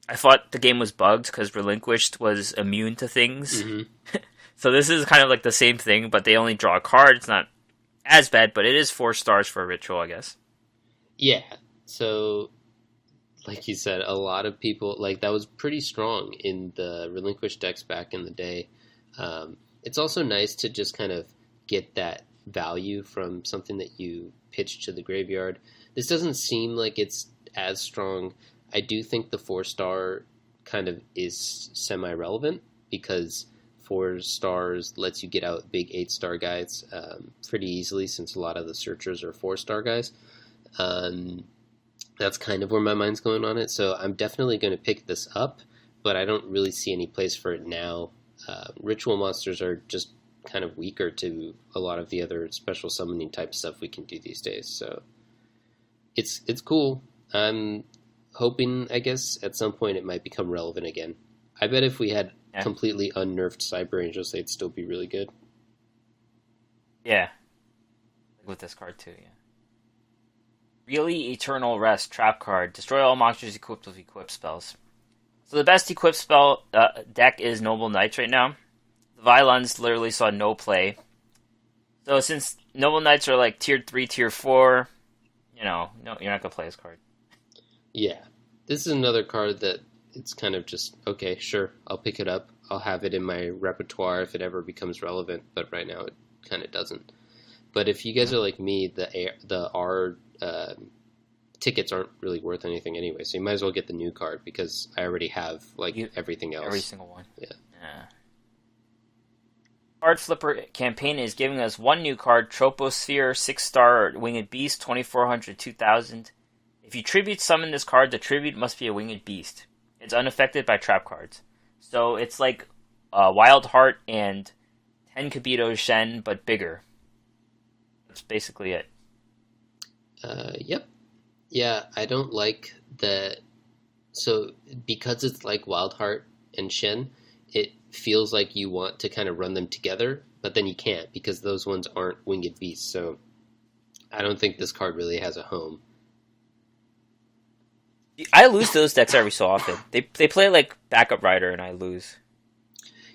I thought the game was bugged because Relinquished was immune to things. Mm-hmm. So this is kind of like the same thing, but they only draw a card. It's not as bad, but it is 4 stars for a ritual, I guess. Yeah. So, like you said, a lot of people like that was pretty strong in the relinquished decks back in the day. It's also nice to just kind of get that value from something that you pitch to the graveyard. This doesn't seem like it's as strong. I do think the 4 star kind of is semi relevant because 4 stars lets you get out big 8 star guys pretty easily since a lot of the searchers are 4 star guys. Um, that's kind of where my mind's going on it. So I'm definitely going to pick this up, but I don't really see any place for it now. Ritual monsters are just kind of weaker to a lot of the other special summoning type stuff we can do these days. So it's cool. I'm hoping, I guess, at some point it might become relevant again. I bet if we had Yeah. completely unnerfed Cyber Angels, they'd still be really good. Yeah. With this card too, yeah. Really Eternal Rest trap card. Destroy all monsters equipped with equip spells. So the best equipped spell deck is Noble Knights right now. The Vylons literally saw no play. So since Noble Knights are like tier 3, tier 4, no, you're not going to play this card. Yeah. This is another card that it's kind of just, okay, sure, I'll pick it up. I'll have it in my repertoire if it ever becomes relevant, but right now it kind of doesn't. But if you guys are like me, the R tickets aren't really worth anything anyway, so you might as well get the new card because I already have everything else. Every single one. Yeah. Card Flipper campaign is giving us one new card, Troposphere, 6-star Winged Beast, 2400, 2000. If you tribute summon this card, the tribute must be a Winged Beast. It's unaffected by trap cards. So it's like Wild Heart and 10 Kabuto Shen, but bigger. That's basically it. Yep. Yeah, I don't like the... So, because it's like Wildheart and Shen, it feels like you want to kind of run them together, but then you can't because those ones aren't Winged Beasts, so I don't think this card really has a home. I lose those decks every so often. They play like backup rider, and I lose.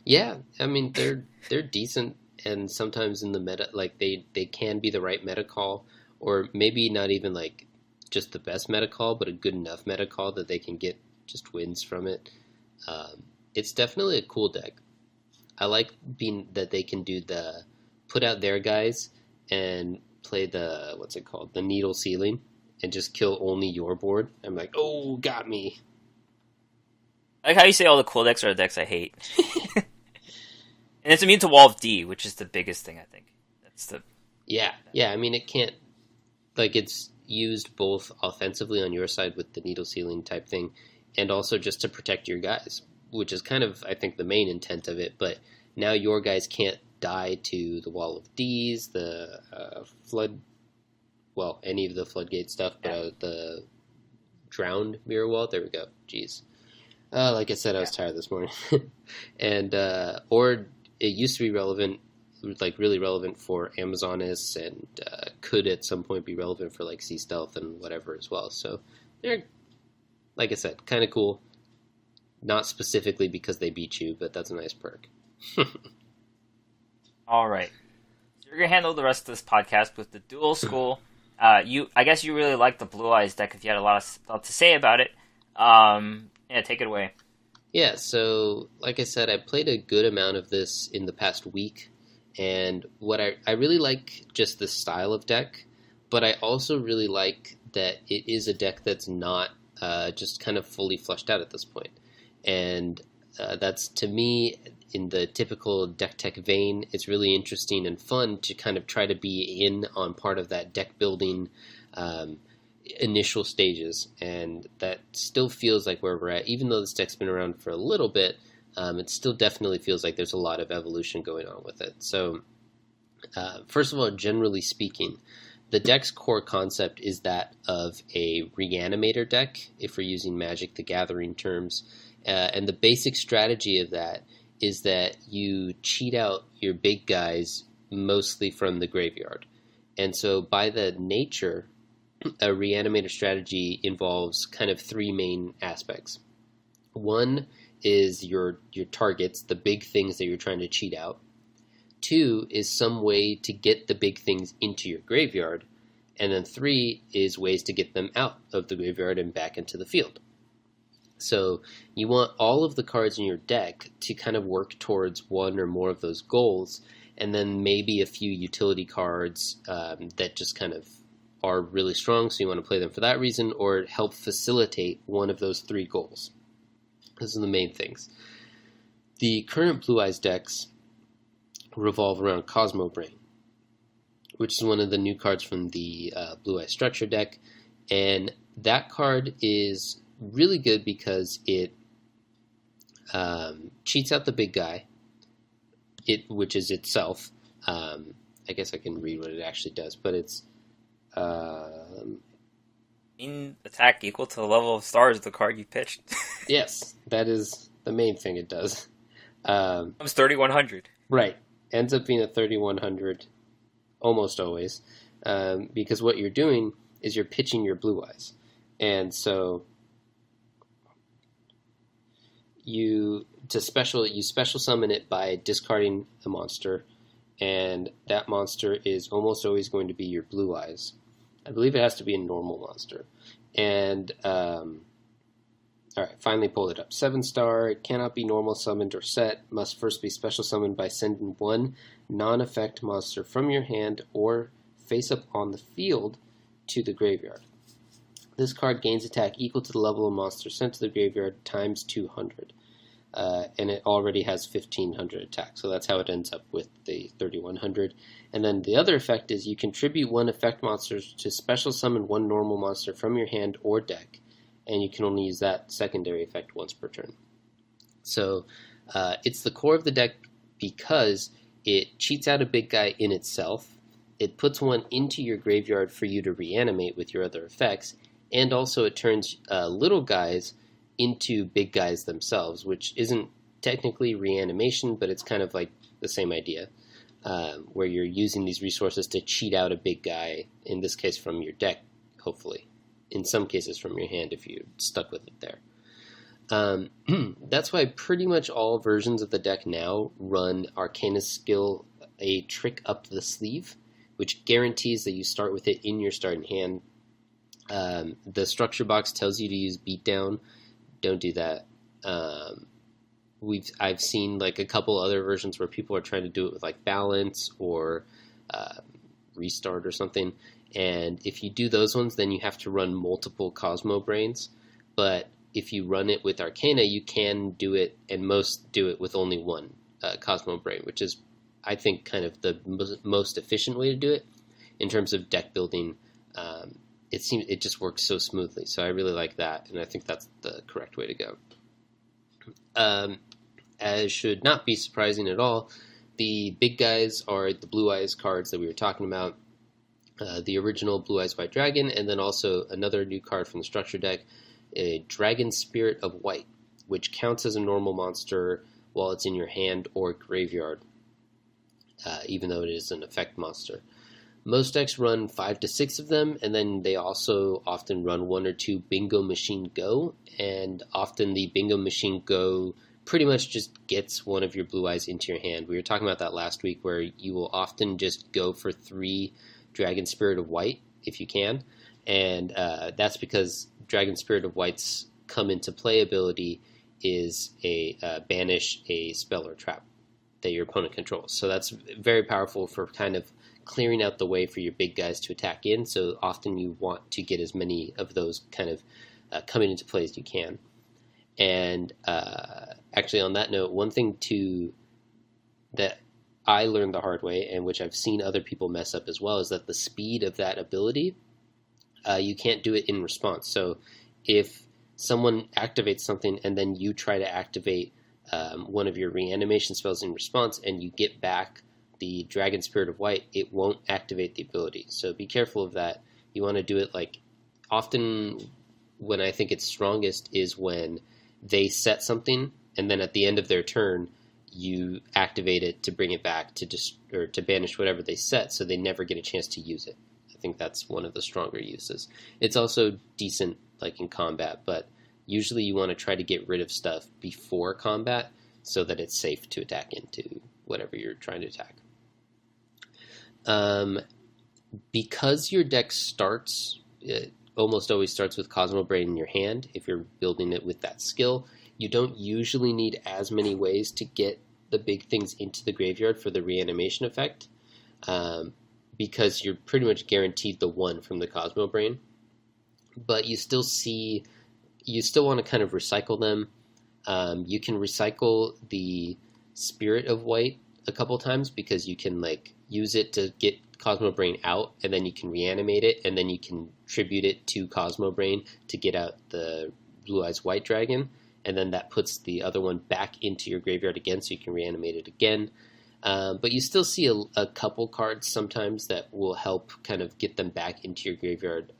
Yeah, I mean, they're decent, and sometimes in the meta, like, they can be the right meta call, or maybe not even, like, just the best meta call, but a good enough meta call that they can get just wins from it. It's definitely a cool deck. I like being that they can do the put out their guys and play the what's it called, the needle ceiling, and just kill only your board. I'm like, oh, got me. I like how you say all the cool decks are the decks I hate. And it's immune to Wall of D, which is the biggest thing I think. That's the Yeah. I mean, it can't like it's used both offensively on your side with the needle ceiling type thing, and also just to protect your guys, which is kind of I think the main intent of it. But now your guys can't die to the Wall of D's, the flood, well, any of the floodgate stuff, but the drowned mirror wall. There we go. Jeez. Like I said, I was tired this morning, and or it used to be relevant, like really relevant for Amazonas, and could at some point be relevant for like Sea Stealth and whatever as well. So they're, like I said, kind of cool. Not specifically because they beat you, but that's a nice perk. all right. So you're gonna handle the rest of this podcast with the Duel School. I guess you really like the Blue Eyes deck if you had a lot to say about it. Yeah, take it away. Yeah, so like I said, I played a good amount of this in the past week, and what I really like just the style of deck, but I also really like that it is a deck that's not just kind of fully fleshed out at this point. And that's, to me, in the typical deck tech vein, it's really interesting and fun to kind of try to be in on part of that deck building initial stages, and that still feels like where we're at. Even though this deck's been around for a little bit, it still definitely feels like there's a lot of evolution going on with it. So, first of all, generally speaking, the deck's core concept is that of a reanimator deck, if we're using Magic the Gathering terms. And the basic strategy of that is that you cheat out your big guys mostly from the graveyard. And so by the nature, a reanimator strategy involves kind of three main aspects. One is your targets, the big things that you're trying to cheat out. 2 is some way to get the big things into your graveyard, and then 3 is ways to get them out of the graveyard and back into the field. So you want all of the cards in your deck to kind of work towards one or more of those goals, and then maybe a few utility cards that just kind of are really strong, so you want to play them for that reason, or help facilitate one of those 3 goals. Those are the main things. The current Blue Eyes decks revolve around Cosmo Brain, which is one of the new cards from the Blue Eyes Structure deck, and that card is really good because it cheats out the big guy, which is itself. I guess I can read what it actually does, but it's In attack equal to the level of stars of the card you pitched. yes, that is the main thing it does. It's 3,100. Right. Ends up being a 3,100 almost always, because what you're doing is you're pitching your Blue Eyes. And so you special summon it by discarding a monster, and that monster is almost always going to be your Blue Eyes. I believe it has to be a normal monster. And alright, finally pulled it up. 7-star, it cannot be normal summoned or set, must first be special summoned by sending one non-effect monster from your hand or face up on the field to the graveyard. This card gains attack equal to the level of monster sent to the graveyard times 200. And it already has 1,500 attack, so that's how it ends up with the 3,100. And then the other effect is you contribute one effect monster to special summon one normal monster from your hand or deck, and you can only use that secondary effect once per turn. So it's the core of the deck because it cheats out a big guy in itself, it puts one into your graveyard for you to reanimate with your other effects, and also it turns little guys into big guys themselves, which isn't technically reanimation, but it's kind of like the same idea, where you're using these resources to cheat out a big guy, in this case from your deck, hopefully. In some cases from your hand if you're stuck with it there. That's why pretty much all versions of the deck now run Arcana's skill, a trick up the sleeve, which guarantees that you start with it in your starting hand. The structure box tells you to use Beatdown. Don't do that. I've seen like a couple other versions where people are trying to do it with like Balance or Restart or something. And if you do those ones, then you have to run multiple Cosmo Brains. But if you run it with Arcana, you can do it, and most do it with only one Cosmo Brain, which is, I think, kind of the most efficient way to do it in terms of deck building. It just works so smoothly, so I really like that, and I think that's the correct way to go. As should not be surprising at all, the big guys are the Blue Eyes cards that we were talking about. The original Blue Eyes White Dragon, and then also another new card from the structure deck, a Dragon Spirit of White, which counts as a normal monster while it's in your hand or graveyard, even though it is an effect monster. Most decks run 5 to 6 of them, and then they also often run 1 or 2 Bingo Machine Go, and often the Bingo Machine Go pretty much just gets one of your Blue Eyes into your hand. We were talking about that last week, where you will often just go for 3 Dragon Spirit of White, if you can, and that's because Dragon Spirit of White's come into play ability is a banish a spell or trap that your opponent controls. So that's very powerful for kind of clearing out the way for your big guys to attack in, so often you want to get as many of those kind of coming into play as you can. And actually on that note, one thing that I learned the hard way, and which I've seen other people mess up as well, is that the speed of that ability, you can't do it in response. So if someone activates something and then you try to activate one of your reanimation spells in response and you get back the Dragon Spirit of White, it won't activate the ability. So be careful of that. You want to do it like often when I think it's strongest is when they set something and then at the end of their turn you activate it to bring it back or to banish whatever they set, so they never get a chance to use it. I think that's one of the stronger uses. It's also decent like in combat, but usually you want to try to get rid of stuff before combat so that it's safe to attack into whatever you're trying to attack. Um, because your deck starts, it almost always starts with Cosmo Brain in your hand. If you're building it with that skill, you don't usually need as many ways to get the big things into the graveyard for the reanimation effect, um, because you're pretty much guaranteed the one from the Cosmo Brain. But you still want to kind of recycle them. You can recycle the Spirit of White a couple times because you can like use it to get Cosmo Brain out, and then you can reanimate it, and then you can tribute it to Cosmo Brain to get out the Blue Eyes White Dragon, and then that puts the other one back into your graveyard again, so you can reanimate it again. But you still see a couple cards sometimes that will help kind of get them back into your graveyard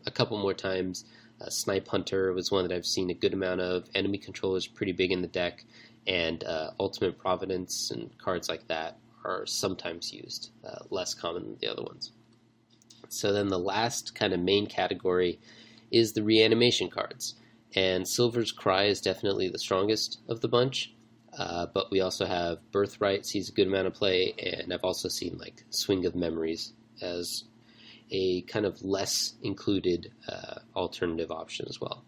a couple more times. Snipe Hunter was one that I've seen a good amount of. Enemy Control is pretty big in the deck, and Ultimate Providence and cards like that are sometimes used, less common than the other ones. So then the last kind of main category is the reanimation cards. And Silver's Cry is definitely the strongest of the bunch, but we also have Birthright sees a good amount of play, and I've also seen like Swing of Memories as a kind of less included alternative option as well.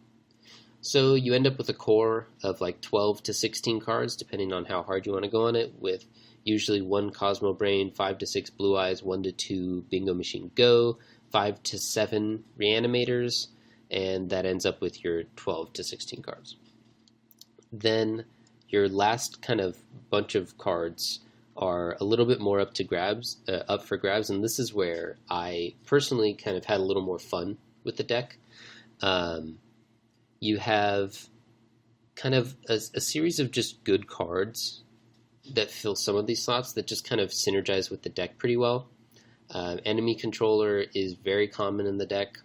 So you end up with a core of like 12 to 16 cards, depending on how hard you want to go on it, with usually 1 Cosmo Brain, 5 to 6 Blue Eyes, 1 to 2 Bingo Machine Go, 5 to 7 Reanimators, and that ends up with your 12 to 16 cards. Then your last kind of bunch of cards are a little bit more up for grabs, and this is where I personally kind of had a little more fun with the deck. You have kind of a series of just good cards that fill some of these slots that just kind of synergize with the deck pretty well. Enemy Controller is very common in the deck.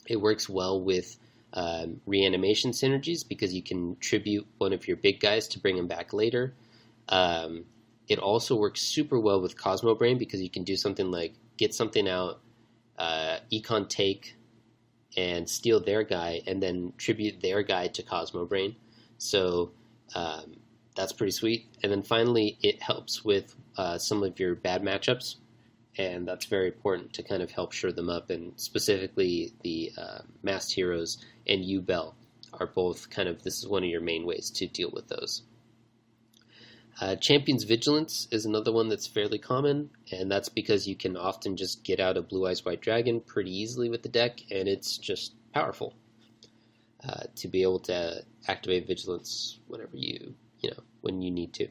It works well with reanimation synergies because you can tribute one of your big guys to bring him back later. It also works super well with Cosmo Brain because you can do something like get something out, Econ Take, and steal their guy, and then tribute their guy to Cosmo Brain. So that's pretty sweet. And then finally, it helps with some of your bad matchups, and that's very important to kind of help shore them up. And specifically, the Masked Heroes and Yubel are both kind of, this is one of your main ways to deal with those. Champion's Vigilance is another one that's fairly common, and that's because you can often just get out a Blue Eyes White Dragon pretty easily with the deck, and it's just powerful to be able to activate Vigilance whenever when you need to.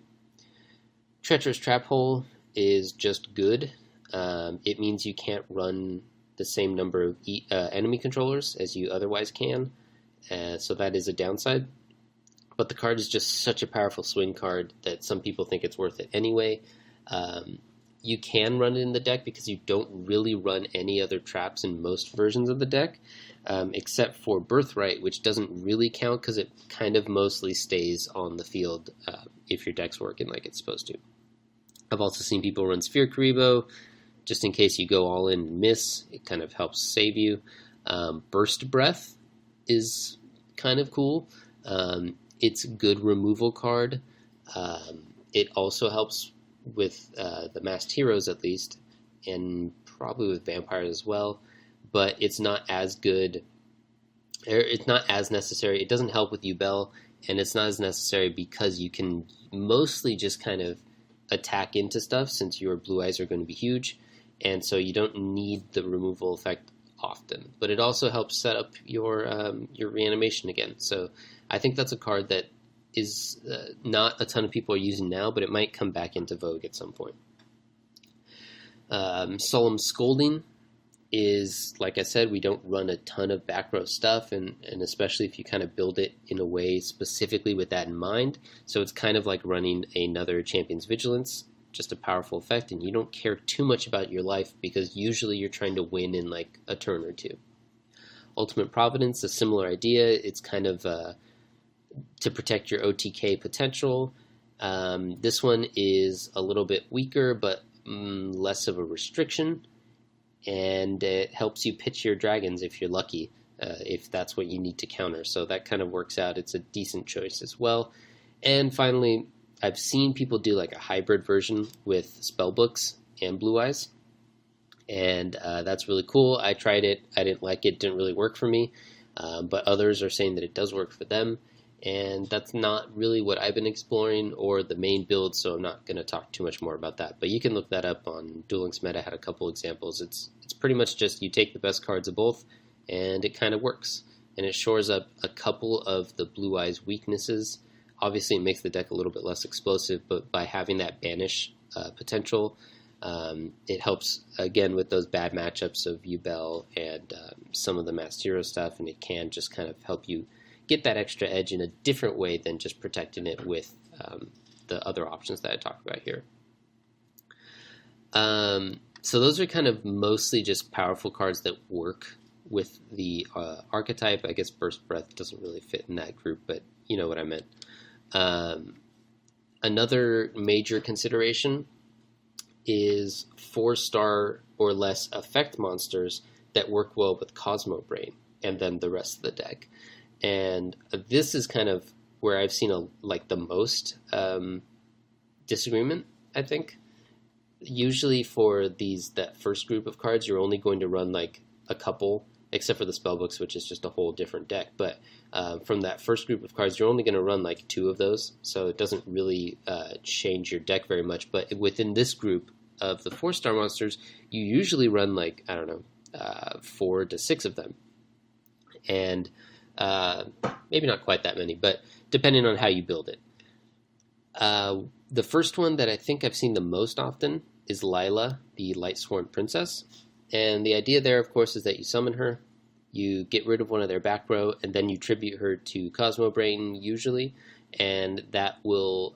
Treacherous Trap Hole is just good. It means you can't run the same number of enemy controllers as you otherwise can, so that is a downside. But the card is just such a powerful swing card that some people think it's worth it anyway. You can run it in the deck because you don't really run any other traps in most versions of the deck, except for Birthright, which doesn't really count because it kind of mostly stays on the field if your deck's working like it's supposed to. I've also seen people run Sphere Karibo, just in case you go all in and miss. It kind of helps save you. Burst Breath is kind of cool. It's a good removal card. It also helps with the Masked Heroes at least, and probably with Vampires as well, but it's not as good. It's not as necessary. It doesn't help with Yubel, and it's not as necessary because you can mostly just kind of attack into stuff since your Blue Eyes are going to be huge, and so you don't need the removal effect often. But it also helps set up your reanimation again. So I think that's a card that is not a ton of people are using now, but it might come back into vogue at some point. Solemn Scolding is, like I said, we don't run a ton of back row stuff, and especially if you kind of build it in a way specifically with that in mind. So it's kind of like running another Champion's Vigilance, just a powerful effect, and you don't care too much about your life because usually you're trying to win in like a turn or two. Ultimate Providence, a similar idea. It's kind of to protect your OTK potential. This one is a little bit weaker, but less of a restriction, and it helps you pitch your dragons if you're lucky, if that's what you need to counter. So that kind of works out. It's a decent choice as well. And finally, I've seen people do like a hybrid version with Spellbooks and Blue Eyes. and that's really cool. I tried it. I didn't like it. Didn't really work for me. But others are saying that it does work for them, and that's not really what I've been exploring or the main build, so I'm not going to talk too much more about that. But you can look that up on Duel Links Meta. Had a couple examples. It's pretty much just you take the best cards of both, and it kind of works. And it shores up a couple of the Blue Eyes weaknesses. Obviously, it makes the deck a little bit less explosive, but by having that banish potential, it helps, again, with those bad matchups of Yubel and some of the Masked Hero stuff, and it can just kind of help you get that extra edge in a different way than just protecting it with the other options that I talked about here. So those are kind of mostly just powerful cards that work with the archetype. I guess Burst Breath doesn't really fit in that group, but you know what I meant. Another major consideration is 4-star or less effect monsters that work well with Cosmo Brain and then the rest of the deck. And this is kind of where I've seen the most disagreement, I think. Usually for that first group of cards, you're only going to run like a couple, except for the spellbooks, which is just a whole different deck. But from that first group of cards, you're only going to run like 2 of those, so it doesn't really change your deck very much. But within this group of the 4-star monsters, you usually run 4 to 6 of them. And maybe not quite that many, but depending on how you build it. The first one that I think I've seen the most often is Lila, the Lightsworn Princess. And the idea there, of course, is that you summon her, you get rid of one of their back row, and then you tribute her to Cosmo Brain, usually, and that will,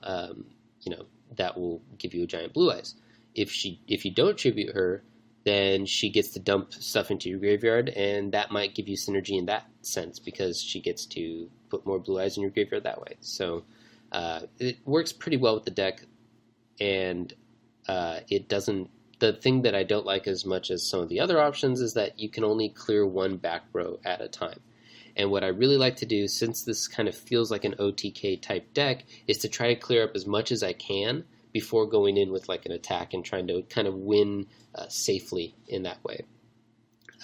that will give you a giant Blue Eyes. If you don't tribute her, then she gets to dump stuff into your graveyard, and that might give you synergy in that sense, because she gets to put more Blue Eyes in your graveyard that way. So it works pretty well with the deck, and it doesn't... The thing that I don't like as much as some of the other options is that you can only clear one back row at a time. And what I really like to do, since this kind of feels like an OTK type deck, is to try to clear up as much as I can before going in with like an attack and trying to kind of win safely in that way.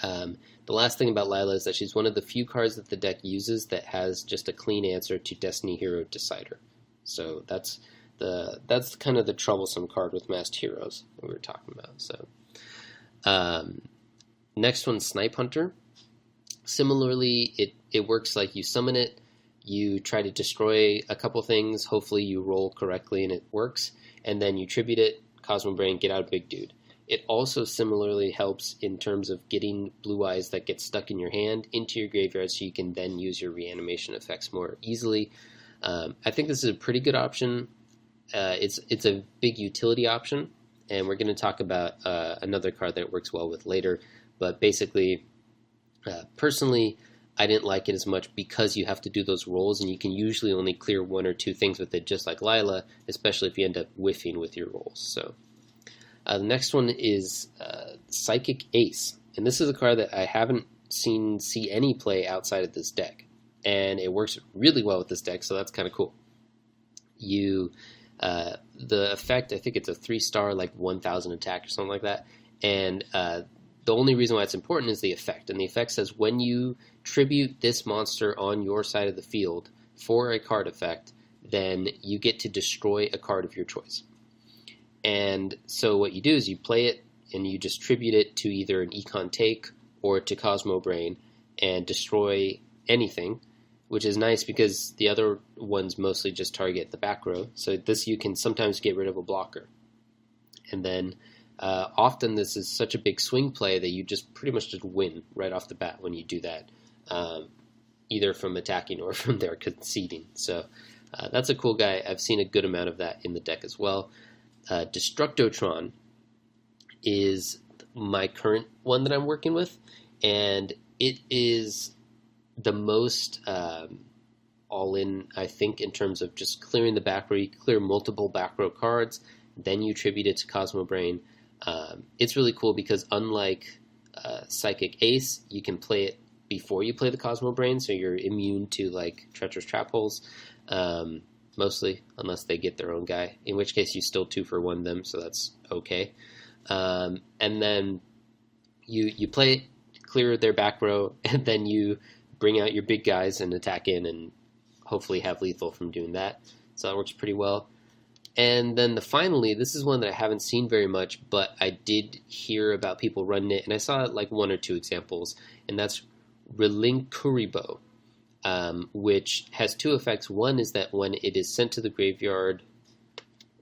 The last thing about Lila is that she's one of the few cards that the deck uses that has just a clean answer to Destiny Hero Decider. So that's kind of the troublesome card with Masked Heroes that we were talking about. So next one, Snipe Hunter. Similarly, it works like you summon it, you try to destroy a couple things, hopefully you roll correctly and it works, and then you tribute it, Cosmo Brain, get out a big dude. It also similarly helps in terms of getting Blue Eyes that get stuck in your hand into your graveyard so you can then use your reanimation effects more easily. I think this is a pretty good option. It's a big utility option, and we're going to talk about another card that it works well with later. But basically, personally, I didn't like it as much because you have to do those rolls, and you can usually only clear 1 or 2 things with it, just like Lila, especially if you end up whiffing with your rolls. So the next one is Psychic Ace, and this is a card that I haven't see any play outside of this deck, and it works really well with this deck, so that's kind of cool. The effect, I think it's a 3-star, like 1,000 attack or something like that, and the only reason why it's important is the effect, and the effect says when you tribute this monster on your side of the field for a card effect, then you get to destroy a card of your choice. And so what you do is you play it, and you just tribute it to either an Econ Take or to Cosmo Brain and destroy anything, which is nice because the other ones mostly just target the back row. So this you can sometimes get rid of a blocker. And then often this is such a big swing play that you just pretty much just win right off the bat when you do that, either from attacking or from their conceding. So that's a cool guy. I've seen a good amount of that in the deck as well. Destructotron is my current one that I'm working with, and it is the most all-in, I think, in terms of just clearing the back row. You clear multiple back row cards, then you tribute it to Cosmo Brain. It's really cool because unlike Psychic Ace, you can play it before you play the Cosmo Brain, so you're immune to like Treacherous Trap Holes, mostly, unless they get their own guy, in which case you still 2-for-1 them, so that's okay. And then you play it, clear their back row, and then you bring out your big guys and attack in, and hopefully have lethal from doing that. So that works pretty well. And then finally, this is one that I haven't seen very much, but I did hear about people running it, and I saw like one or two examples, and that's Relinkuribo, which has two effects. One is that when it is sent to the graveyard,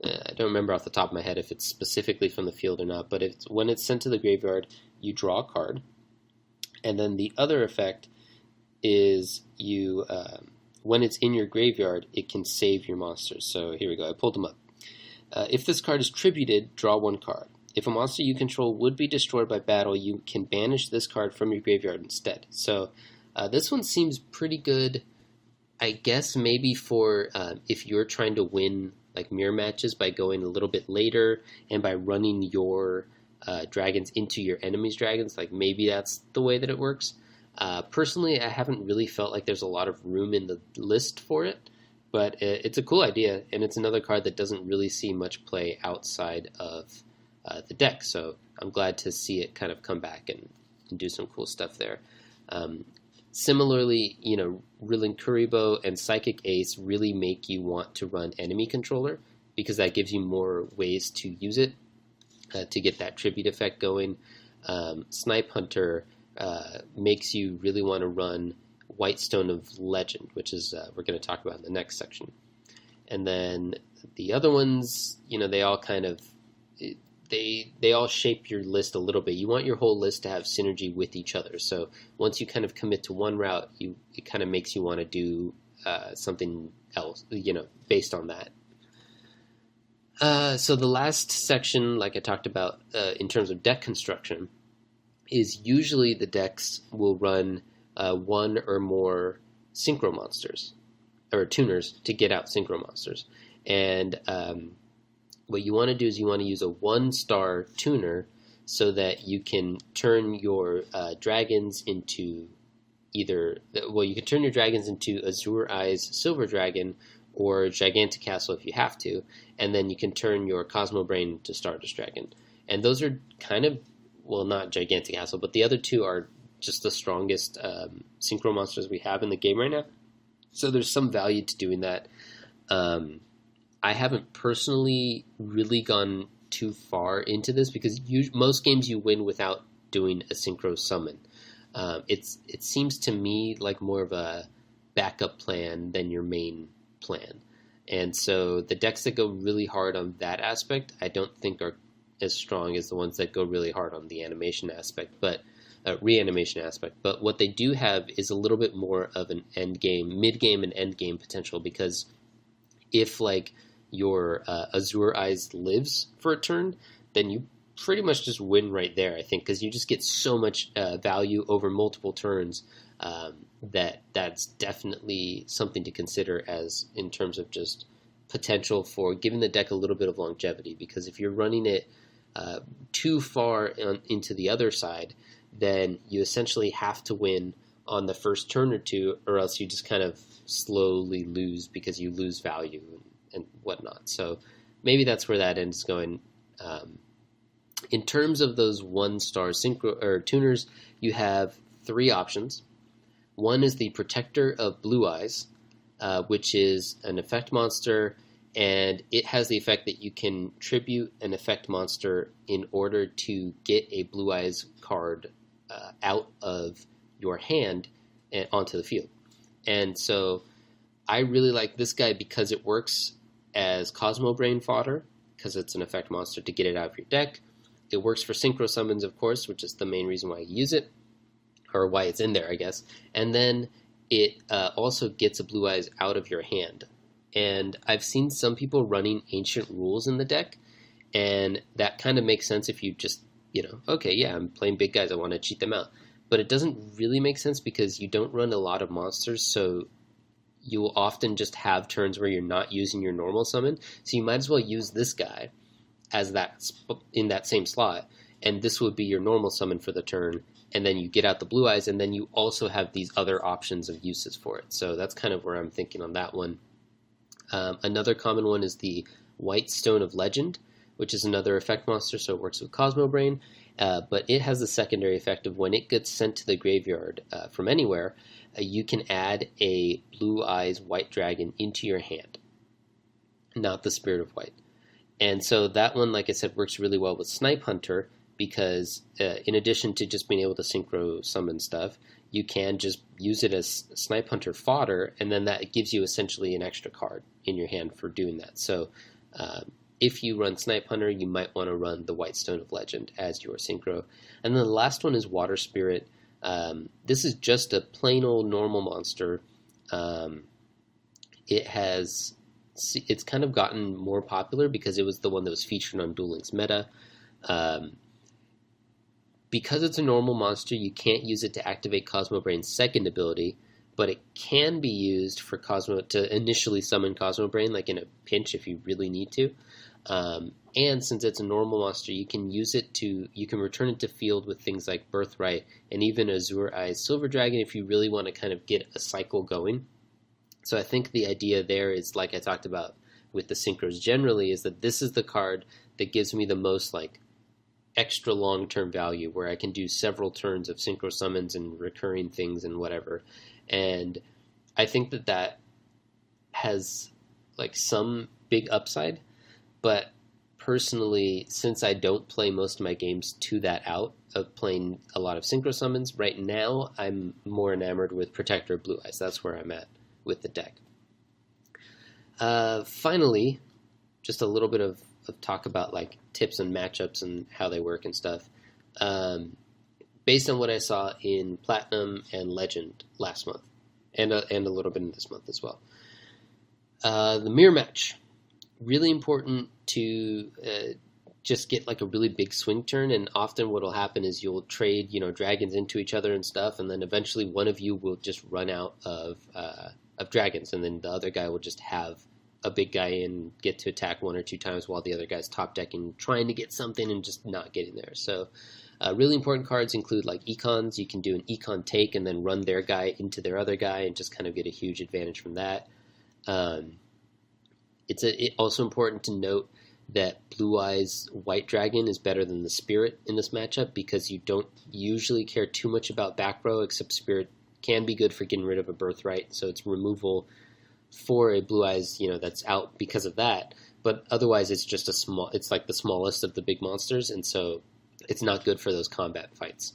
I don't remember off the top of my head if it's specifically from the field or not, but when it's sent to the graveyard, you draw a card. And then the other effect is when it's in your graveyard, it can save your monsters. So here we go, I pulled them up. If this card is tributed, draw one card. If a monster you control would be destroyed by battle, you can banish this card from your graveyard instead. So this one seems pretty good, I guess maybe for if you're trying to win like mirror matches by going a little bit later and by running your dragons into your enemy's dragons, like maybe that's the way that it works. Personally, I haven't really felt like there's a lot of room in the list for it, but it's a cool idea, and it's another card that doesn't really see much play outside of the deck, so I'm glad to see it kind of come back and do some cool stuff there. Similarly, Relinkuribo and Psychic Ace really make you want to run Enemy Controller, because that gives you more ways to use it to get that tribute effect going. Snipe Hunter makes you really want to run Whitestone of Legend, which is we're going to talk about in the next section. And then the other ones, they all kind of they all shape your list a little bit. You want your whole list to have synergy with each other. So once you kind of commit to one route, it kind of makes you want to do something else, based on that. So the last section, like I talked about in terms of deck construction, is usually the decks will run one or more synchro monsters, or tuners, to get out synchro monsters. And what you want to do is you want to use a 1-star tuner so that you can turn your dragons into you can turn your dragons into Azure Eyes Silver Dragon or Gigantic Castle if you have to, and then you can turn your Cosmo Brain to Stardust Dragon. And those are kind of, well, not Gigantic Castle, but the other two are just the strongest synchro monsters we have in the game right now. So there's some value to doing that. I haven't personally really gone too far into this because most games you win without doing a synchro summon. It seems to me like more of a backup plan than your main plan. And so the decks that go really hard on that aspect, I don't think are as strong as the ones that go really hard on the animation aspect, but reanimation aspect. But what they do have is a little bit more of an end game, mid game, and end game potential, because if like your Azure Eyes lives for a turn, then you pretty much just win right there, I think, because you just get so much value over multiple turns that's definitely something to consider as in terms of just potential for giving the deck a little bit of longevity. Because if you're running it too far into the other side, then you essentially have to win on the first turn or two, or else you just kind of slowly lose because you lose value and whatnot. So maybe that's where that ends going. In terms of those 1-star synchro or tuners, you have 3 options. One is the Protector of Blue Eyes, which is an effect monster, and it has the effect that you can tribute an effect monster in order to get a Blue Eyes card out of your hand and onto the field. And so I really like this guy because it works as Cosmo Brain fodder, because it's an effect monster to get it out of your deck. It works for synchro summons, of course, which is the main reason why you use it, or why it's in there, I guess. And then it also gets a Blue Eyes out of your hand. And I've seen some people running Ancient Rules in the deck, and that kind of makes sense if you just, okay, yeah, I'm playing big guys, I want to cheat them out. But it doesn't really make sense because you don't run a lot of monsters, so you will often just have turns where you're not using your normal summon. So you might as well use this guy as in that same slot, and this would be your normal summon for the turn, and then you get out the Blue Eyes, and then you also have these other options of uses for it. So that's kind of where I'm thinking on that one. Another common one is the Whitestone of Legend, which is another effect monster, so it works with Cosmo Brain. But it has the secondary effect of when it gets sent to the graveyard from anywhere, you can add a Blue Eyes White Dragon into your hand, not the Spirit of White. And so that one, like I said, works really well with Snipe Hunter because in addition to just being able to synchro summon stuff, you can just use it as Snipe Hunter fodder, and then that gives you essentially an extra card in your hand for doing that. So if you run Snipe Hunter, you might want to run the White Stone of Legend as your synchro. And then the last one is Water Spirit. This is just a plain old normal monster. It's kind of gotten more popular because it was the one that was featured on Duel Links meta. Because it's a normal monster, you can't use it to activate Cosmo Brain's second ability, but it can be used for to initially summon Cosmo Brain, like in a pinch if you really need to. And since it's a normal monster, you can return it to field with things like Birthright and even Azure Eyes Silver Dragon if you really want to kind of get a cycle going. So I think the idea there is, like I talked about with the synchros generally, is that this is the card that gives me the most like extra long-term value, where I can do several turns of synchro summons and recurring things and whatever. And I think that has like some big upside, but personally, since I don't play most of my games to that out of playing a lot of synchro summons, right now I'm more enamored with Protector of Blue Eyes. That's where I'm at with the deck. Finally, just a little bit of talk about like tips and matchups and how they work and stuff. Based on what I saw in Platinum and Legend last month, and a little bit in this month as well. The mirror match, really important to just get like a really big swing turn, and often what will happen is you'll trade, dragons into each other and stuff, and then eventually one of you will just run out of dragons, and then the other guy will just have a big guy and get to attack one or two times while the other guy's top decking, trying to get something and just not getting there. So really important cards include like econs. You can do an econ take and then run their guy into their other guy and just kind of get a huge advantage from that. It's also important to note that Blue Eyes White Dragon is better than the Spirit in this matchup because you don't usually care too much about back row, except Spirit can be good for getting rid of a Birthright, so it's removal for a Blue Eyes, that's out because of that. But otherwise, it's just it's like the smallest of the big monsters, and so it's not good for those combat fights.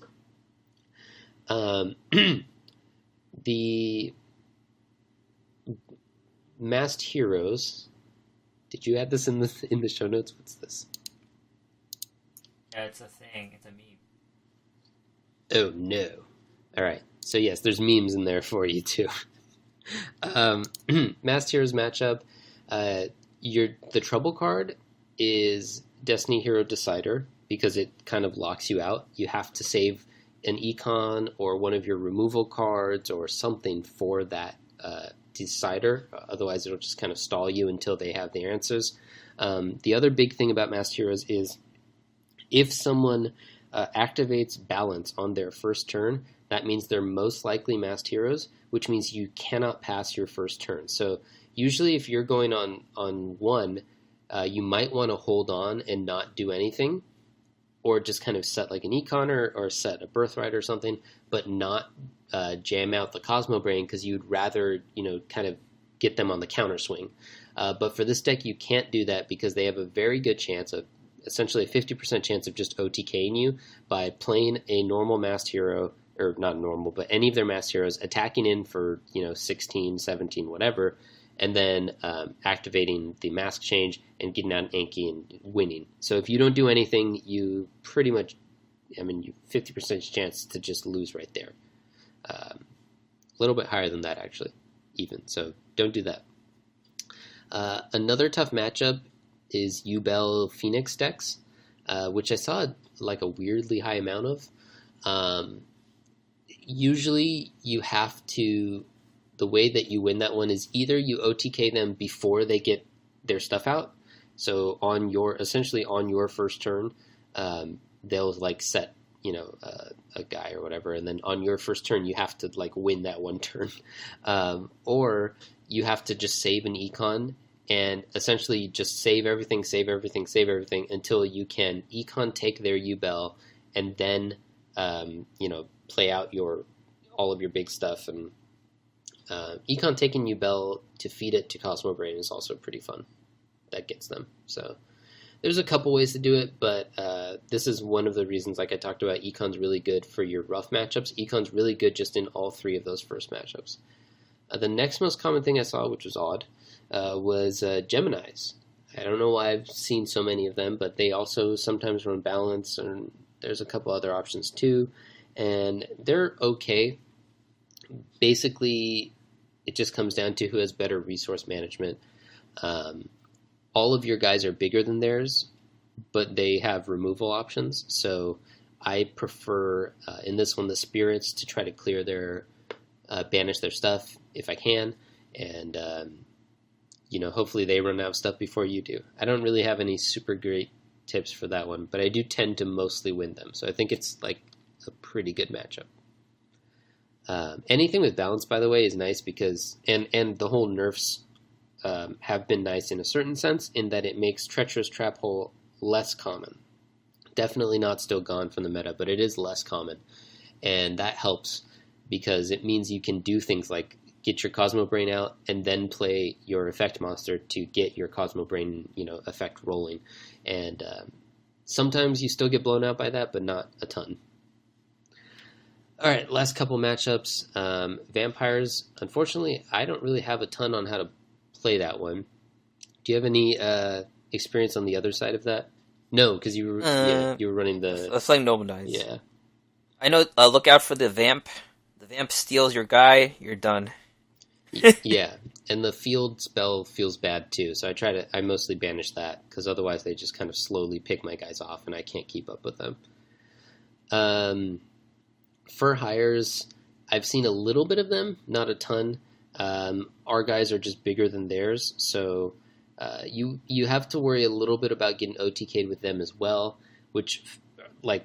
The Masked Heroes. Did you add this in the show notes? What's this? Yeah, it's a thing. It's a meme. Oh no! All right. So yes, there's memes in there for you too. Masked Heroes matchup. The trouble card is Destiny Hero Decider because it kind of locks you out. You have to save an econ or one of your removal cards or something for that decider. Otherwise, it'll just kind of stall you until they have the answers. The other big thing about Masked Heroes is if someone activates balance on their first turn, that means they're most likely Masked Heroes, which means you cannot pass your first turn. So usually if you're going on one, you might want to hold on and not do anything, or just kind of set like an econ or set a Birthright or something, but not jam out the Cosmo Brain because you'd rather, kind of get them on the counter swing. But for this deck, you can't do that because they have a very good chance of, essentially a 50% chance of just OTKing you by playing a normal Masked Hero, or not normal, but any of their Masked Heroes, attacking in for, 16, 17, whatever, and then activating the mask change and getting out an Anki and winning. So if you don't do anything, you pretty much, you 50% chance to just lose right there. A little bit higher than that, actually, even. So don't do that. Another tough matchup is Yubel Phoenix decks, which I saw like a weirdly high amount of. Usually you have to, the way that you win that one is either you OTK them before they get their stuff out. So essentially on your first turn, they'll like set, a guy or whatever. And then on your first turn, you have to like win that one turn. Or you have to just save an econ and essentially just save everything until you can econ take their Yubel and then play out all of your big stuff. And Econ taking Yubel to feed it to Cosmo Brain is also pretty fun. That gets them. So there's a couple ways to do it, but this is one of the reasons, like I talked about, Econ's really good for your rough matchups. Econ's really good just in all three of those first matchups. The next most common thing I saw, which was odd, was Geminis. I don't know why I've seen so many of them, but they also sometimes run balance, and there's a couple other options too, and they're okay. Basically, it just comes down to who has better resource management. All of your guys are bigger than theirs, but they have removal options, so I prefer, in this one, the spirits to try to clear their, banish their stuff if I can, and hopefully they run out of stuff before you do. I don't really have any super great tips for that one, but I do tend to mostly win them, so I think it's like a pretty good matchup. Anything with balance, by the way, is nice because, and the whole nerfs have been nice in a certain sense, in that it makes Treacherous Trap Hole less common. Definitely not still gone from the meta, but it is less common, and that helps because it means you can do things like get your Cosmo Brain out and then play your effect monster to get your Cosmo Brain, effect rolling. And sometimes you still get blown out by that, but not a ton. All right, last couple matchups. Vampires, unfortunately, I don't really have a ton on how to play that one. Do you have any experience on the other side of that? No, because you were running the... It's like Noble Dies. Yeah. I know, look out for the Vamp. The Vamp steals your guy, you're done. Yeah, and the field spell feels bad too, so I mostly banish that, because otherwise they just kind of slowly pick my guys off, and I can't keep up with them. For hires, I've seen a little bit of them, not a ton. Our guys are just bigger than theirs, so you have to worry a little bit about getting OTK'd with them as well, which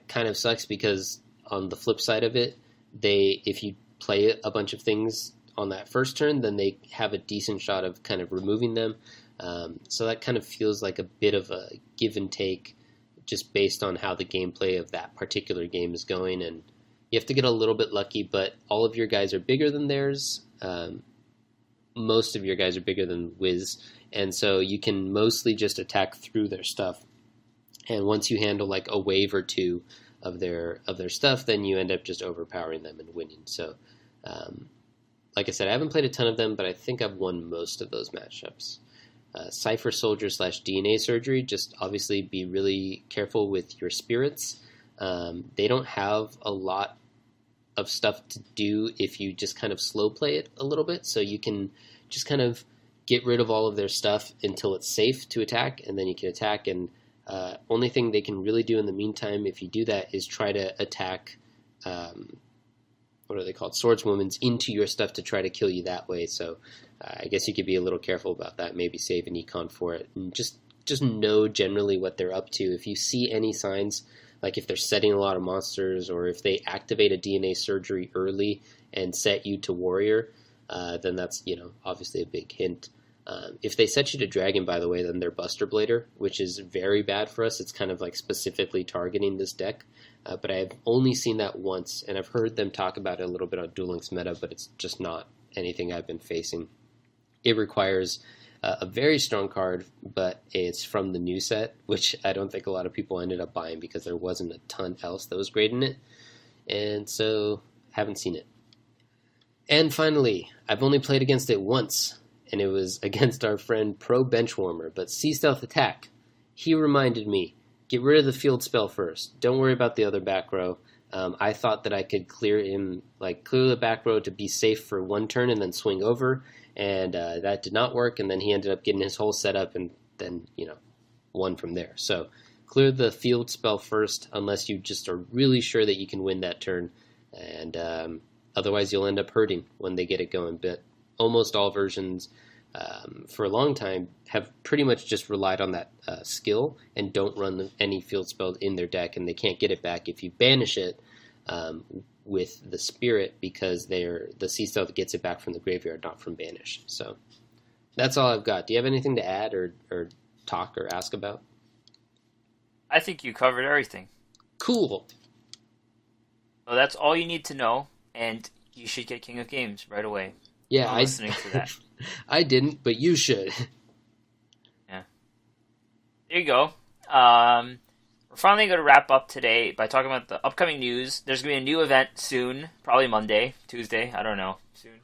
kind of sucks because on the flip side of it, if you play a bunch of things on that first turn, then they have a decent shot of kind of removing them. So that kind of feels like a bit of a give and take just based on how the gameplay of that particular game is going, and you have to get a little bit lucky, but all of your guys are bigger than theirs. Most of your guys are bigger than Wiz, and so you can mostly just attack through their stuff. And once you handle like a wave or two of their stuff, then you end up just overpowering them and winning. So, like I said, I haven't played a ton of them, but I think I've won most of those matchups. Cypher Soldier / DNA Surgery, just obviously be really careful with your spirits. They don't have a lot of stuff to do if you just kind of slow play it a little bit, so you can just kind of get rid of all of their stuff until it's safe to attack, and then you can attack, and only thing they can really do in the meantime if you do that is try to attack what are they called, swordswomen's into your stuff to try to kill you that way. So I guess you could be a little careful about that, maybe save an econ for it, and just know generally what they're up to. If you see any signs, like if they're setting a lot of monsters, or if they activate a DNA surgery early and set you to warrior, then that's, obviously a big hint. If they set you to dragon, by the way, then they're Buster Blader, which is very bad for us. It's kind of like specifically targeting this deck. But I've only seen that once, and I've heard them talk about it a little bit on Duel Links meta, but it's just not anything I've been facing. It requires a very strong card, but it's from the new set, which I don't think a lot of people ended up buying because there wasn't a ton else that was great in it. And so, haven't seen it. And finally, I've only played against it once, and it was against our friend Pro Benchwarmer, but Sea Stealth Attack. He reminded me, get rid of the field spell first. Don't worry about the other back row. I thought that I could clear the back row to be safe for one turn and then swing over, and that did not work, and then he ended up getting his whole setup and then, won from there. So clear the field spell first unless you just are really sure that you can win that turn, and otherwise you'll end up hurting when they get it going. But almost all versions for a long time have pretty much just relied on that skill and don't run any field spells in their deck, and they can't get it back if you banish it with the spirit, because the Sea Stealth gets it back from the graveyard, not from banish. So that's all I've got. Do you have anything to add or talk or ask about? I think you covered everything. Cool. So that's all you need to know, and you should get King of Games right away. Yeah, I'm listening to that. I didn't, but you should. Yeah. There you go. We're finally going to wrap up today by talking about the upcoming news. There's going to be a new event soon, probably Monday, Tuesday, I don't know, soon.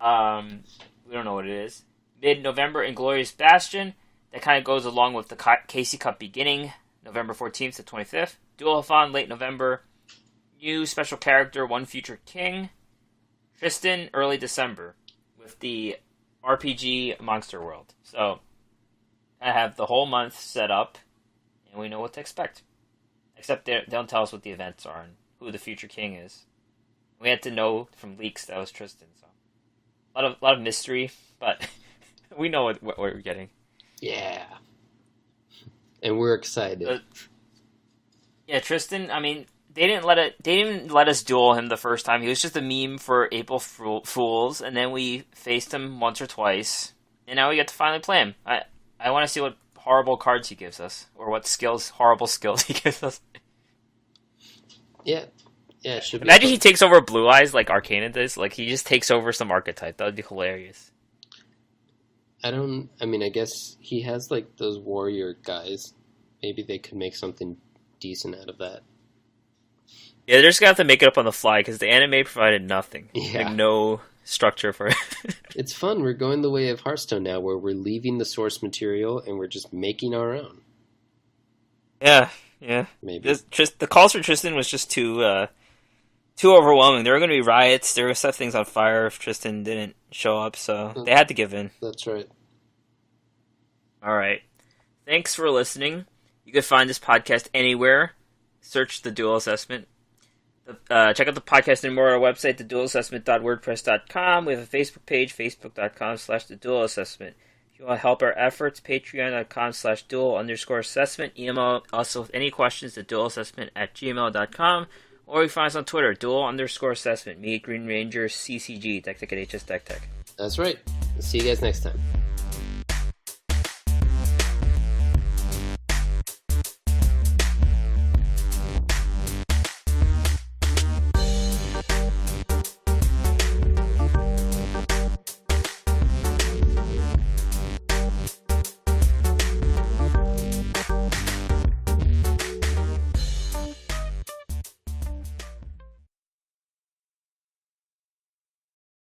We don't know what it is. Mid-November, Inglorious Bastion. That kind of goes along with the KC Cup beginning, November 14th to 25th. Duel-a-thon, late November. New special character, One Future King. Tristan, early December, with the RPG Monster World. So, I have the whole month set up, and we know what to expect. Except they don't tell us what the events are and who the future king is. We had to know from leaks that was Tristan. So, a lot of mystery, but we know what we're getting. Yeah. And we're excited. Yeah, Tristan, I mean, they didn't let us duel him the first time. He was just a meme for April Fools, and then we faced him once or twice, and now we get to finally play him. I want to see what horrible cards he gives us, or what horrible skills he gives us. Yeah, it should be. Imagine he takes over Blue Eyes like Arcana does. Like, he just takes over some archetype. That would be hilarious. I guess he has, like, those warrior guys. Maybe they could make something decent out of that. Yeah, they're just going to have to make it up on the fly, because the anime provided nothing. Yeah. Like, no structure for it. It's fun. We're going the way of Hearthstone now, where we're leaving the source material, and we're just making our own. Yeah. Maybe. The calls for Tristan was just too overwhelming. There were going to be riots. There were set things on fire if Tristan didn't show up, so they had to give in. That's right. All right. Thanks for listening. You can find this podcast anywhere. Search The Duel Assessment. Check out the podcast and more on our website, theduelassessment.wordpress.com. We have a Facebook page, facebook.com/theduelassessment. If you want to help our efforts, patreon.com/duel_assessment. Email us with any questions to duelassessment@gmail.com. Or you find us on Twitter, duel_assessment. Me, Green Ranger, CCG, Tech at HS Tech. That's right. See you guys next time.